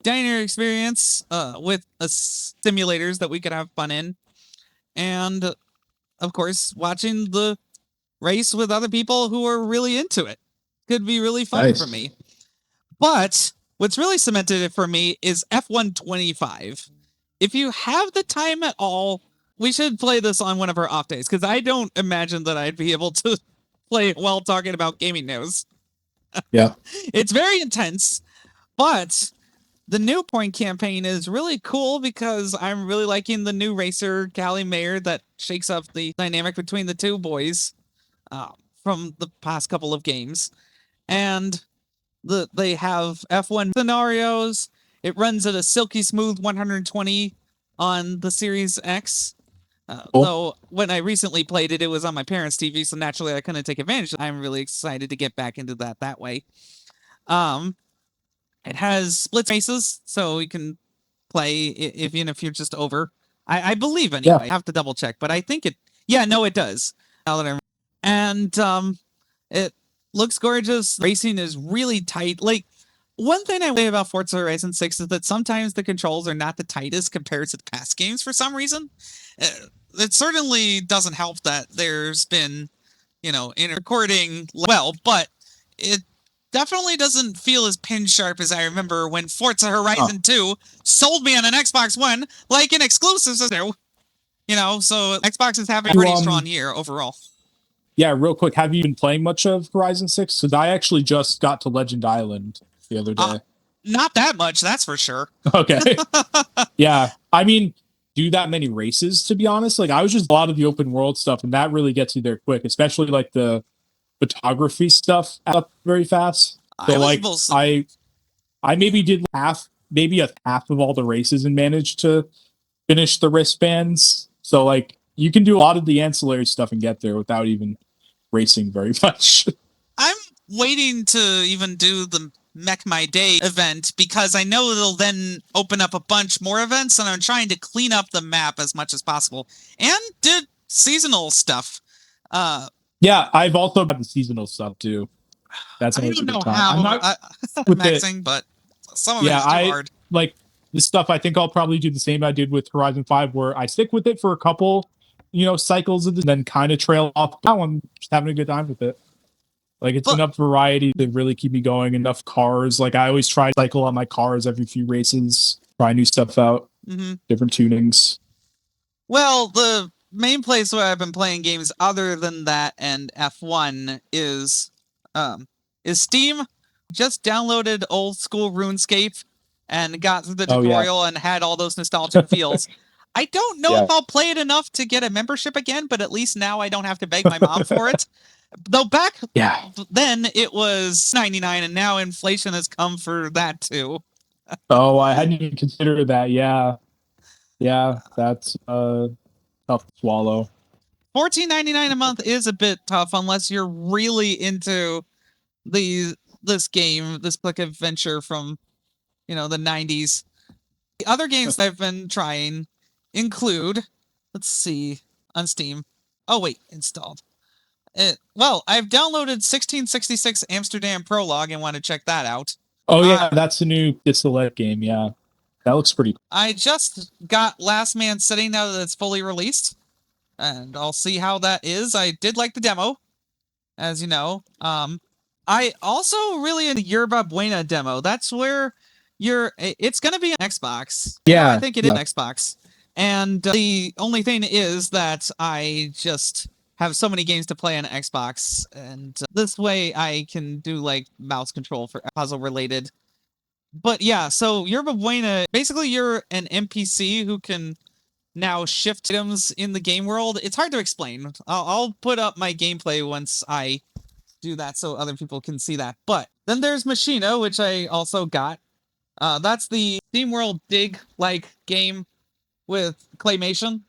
diner experience with simulators that we could have fun in. And, of course, watching the race with other people who are really into it could be really fun for me. But what's really cemented it for me is F1 25. If you have the time at all, we should play this on one of our off days, because I don't imagine that I'd be able to play it while talking about gaming news. Yeah. It's very intense, but the new point campaign is really cool because I'm really liking the new racer, Callie Mayer, that shakes up the dynamic between the two boys from the past couple of games. And they have F1 scenarios. It runs at a silky smooth 120 on the Series X. Though when I recently played it, it was on my parents' TV, so naturally I couldn't take advantage. I'm really excited to get back into that way. It has split races, so you can play even if you're just over. I believe anyway. I have to double check, but I think it. Yeah, no, it does. And it looks gorgeous. Racing is really tight. Like, one thing I say about Forza Horizon 6 is that sometimes the controls are not the tightest compared to the past games for some reason. It certainly doesn't help that there's been, in recording well, but it definitely doesn't feel as pin sharp as I remember when Forza Horizon 2 sold me on an Xbox One like an exclusive. So Xbox is having a pretty strong year overall. Yeah, real quick, have you been playing much of Horizon 6? Because I actually just got to Legend Island the other day. Not that much, that's for sure. Okay. Yeah, I mean, do that many races, to be honest. Like, I was just a lot of the open world stuff, and that really gets you there quick, especially like the photography stuff up very fast. So I maybe did half of all the races and managed to finish the wristbands. So like you can do a lot of the ancillary stuff and get there without even racing very much. I'm waiting to even do the Mech My Day event because I know it'll then open up a bunch more events, and I'm trying to clean up the map as much as possible and did seasonal stuff. Yeah, I've also got the seasonal stuff too. That's I don't know how I'm not maxing, but some of it is too hard. Like this stuff, I think I'll probably do the same I did with Horizon 5, where I stick with it for a couple, cycles and then kind of trail off. Now I'm just having a good time with it. Like it's enough variety to really keep me going. Enough cars. Like I always try to cycle on my cars every few races, try new stuff out, different tunings. Well, the main place where I've been playing games other than that and F1 is Steam. Just downloaded old school RuneScape and got through the tutorial and had all those nostalgic feels. I don't know if I'll play it enough to get a membership again, but at least now I don't have to beg my mom for it. Though back then it was $99, and now inflation has come for that too. Oh, I hadn't even considered that. Yeah, that's tough to swallow. $14.99 a month is a bit tough unless you're really into this game, this quick adventure from the 90s. The other games I've been trying include, let's see, on Steam. Oh wait, installed. Well, I've downloaded 1666 Amsterdam Prologue and want to check that out. Oh yeah, that's the new Distillet game. Yeah, that looks pretty cool. I just got Last Man Sitting now that it's fully released, and I'll see how that is. I did like the demo, as you know. I also really in the Yerba Buena demo. That's where it's going to be an Xbox. Yeah, I think it is an Xbox. And the only thing is that I just have so many games to play on Xbox, and this way I can do like mouse control for puzzle related. But yeah, so you're basically you're an NPC who can now shift items in the game world. It's hard to explain. I'll put up my gameplay once I do that so other people can see that. But then there's Machina, which I also got. That's the SteamWorld Dig-like game with claymation.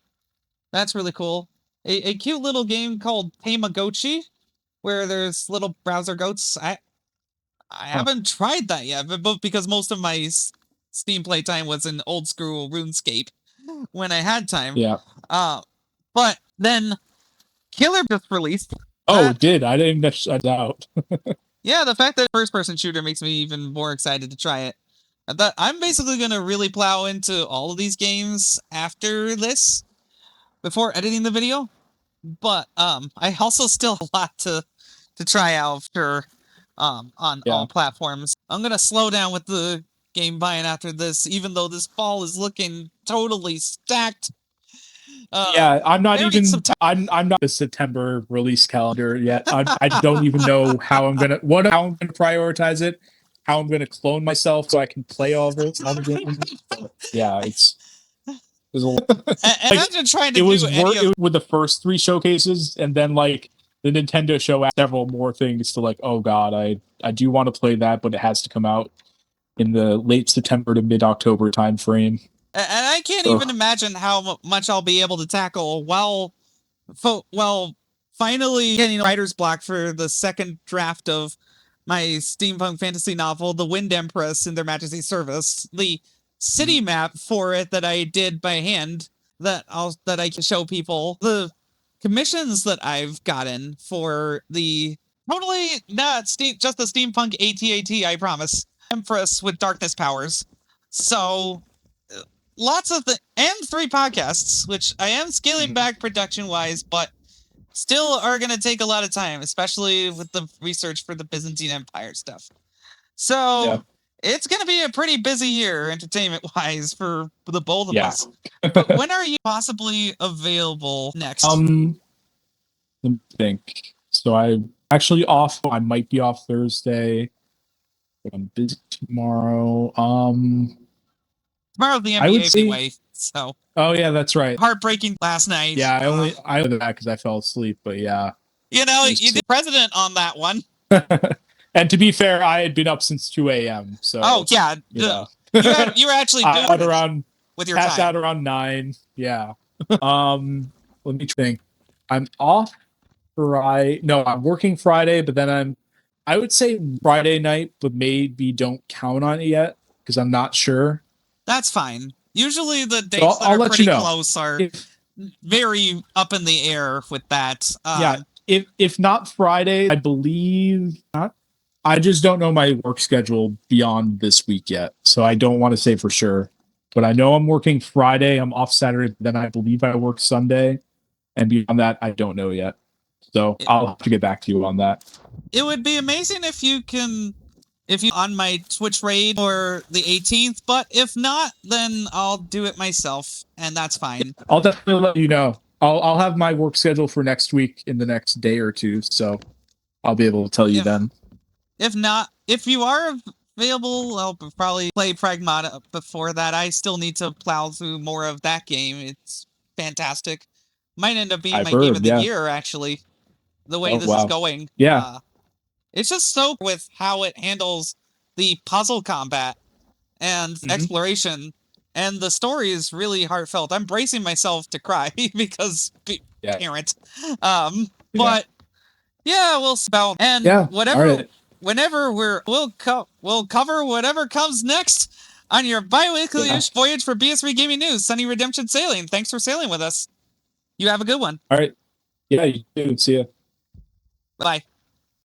That's really cool. A cute little game called Tamagotchi, where there's little browser goats. I haven't tried that yet, but because most of my Steam playtime was in old school RuneScape when I had time. Yeah. But then Killer just released. Oh, it did. I didn't miss that out. Yeah, the fact that first-person shooter makes me even more excited to try it. I'm basically going to really plow into all of these games after this, before editing the video. But I also still have a lot to try out for on all platforms. I'm gonna slow down with the game buying after this, even though this fall is looking totally stacked. Yeah, I'm not even. I'm not the September release calendar yet. I don't even know how I'm gonna prioritize it, how I'm gonna clone myself so I can play all the games. Yeah, there's a lot. And I'm just trying to it was with the first 3 showcases, and then like the Nintendo show had several more things to like. Oh god, I do want to play that, but it has to come out in the late September to mid October time frame. And I can't even imagine how much I'll be able to tackle while finally getting writer's block for the second draft of my steampunk fantasy novel, The Wind Empress in Their Majesty's Service. The city map for it that I did by hand that I can show people. The commissions that I've gotten for the totally not just the steampunk AT-AT, I promise. Empress with darkness powers. So lots of and 3 podcasts, which I am scaling back production-wise, but still are going to take a lot of time, especially with the research for the Byzantine Empire stuff. So it's going to be a pretty busy year, entertainment-wise, for the both of us. But when are you possibly available next? Let me think. So I'm actually off. I might be off Thursday. I'm busy tomorrow. Tomorrow's the NBA anyway, so. Oh yeah, that's right. Heartbreaking last night. Yeah, I know that because I fell asleep, but yeah. You know, you did president on that one. And to be fair, I had been up since 2 a.m. So. Oh yeah, you were actually doing out around with your passed time. Out around 9. Yeah. Let me think. I'm off Friday. No, I'm working Friday, but then I would say Friday night, but maybe don't count on it yet because I'm not sure. That's fine. Usually the dates that are pretty close are very up in the air with that. Yeah, if not Friday, I believe not. I just don't know my work schedule beyond this week yet, so I don't want to say for sure. But I know I'm working Friday, I'm off Saturday, then I believe I work Sunday, and beyond that, I don't know yet. So I'll have to get back to you on that. It would be amazing if you on my Twitch raid for the 18th, but if not, then I'll do it myself, and that's fine. I'll definitely let you know. I'll have my work schedule for next week in the next day or two, so I'll be able to tell you then. If not, if you are available, I'll probably play Pragmata before that. I still need to plow through more of that game. It's fantastic. Might end up being my game of the year, actually, the way this is going. Yeah. It's just so with how it handles the puzzle combat and exploration, and the story is really heartfelt. I'm bracing myself to cry because parent. But yeah, we'll spout and whenever we'll cover whatever comes next on your bi-weekly voyage for BS3 Gaming News. SunnyRedemption Sailing. Thanks for sailing with us. You have a good one. All right. Yeah, you too. See ya. Bye.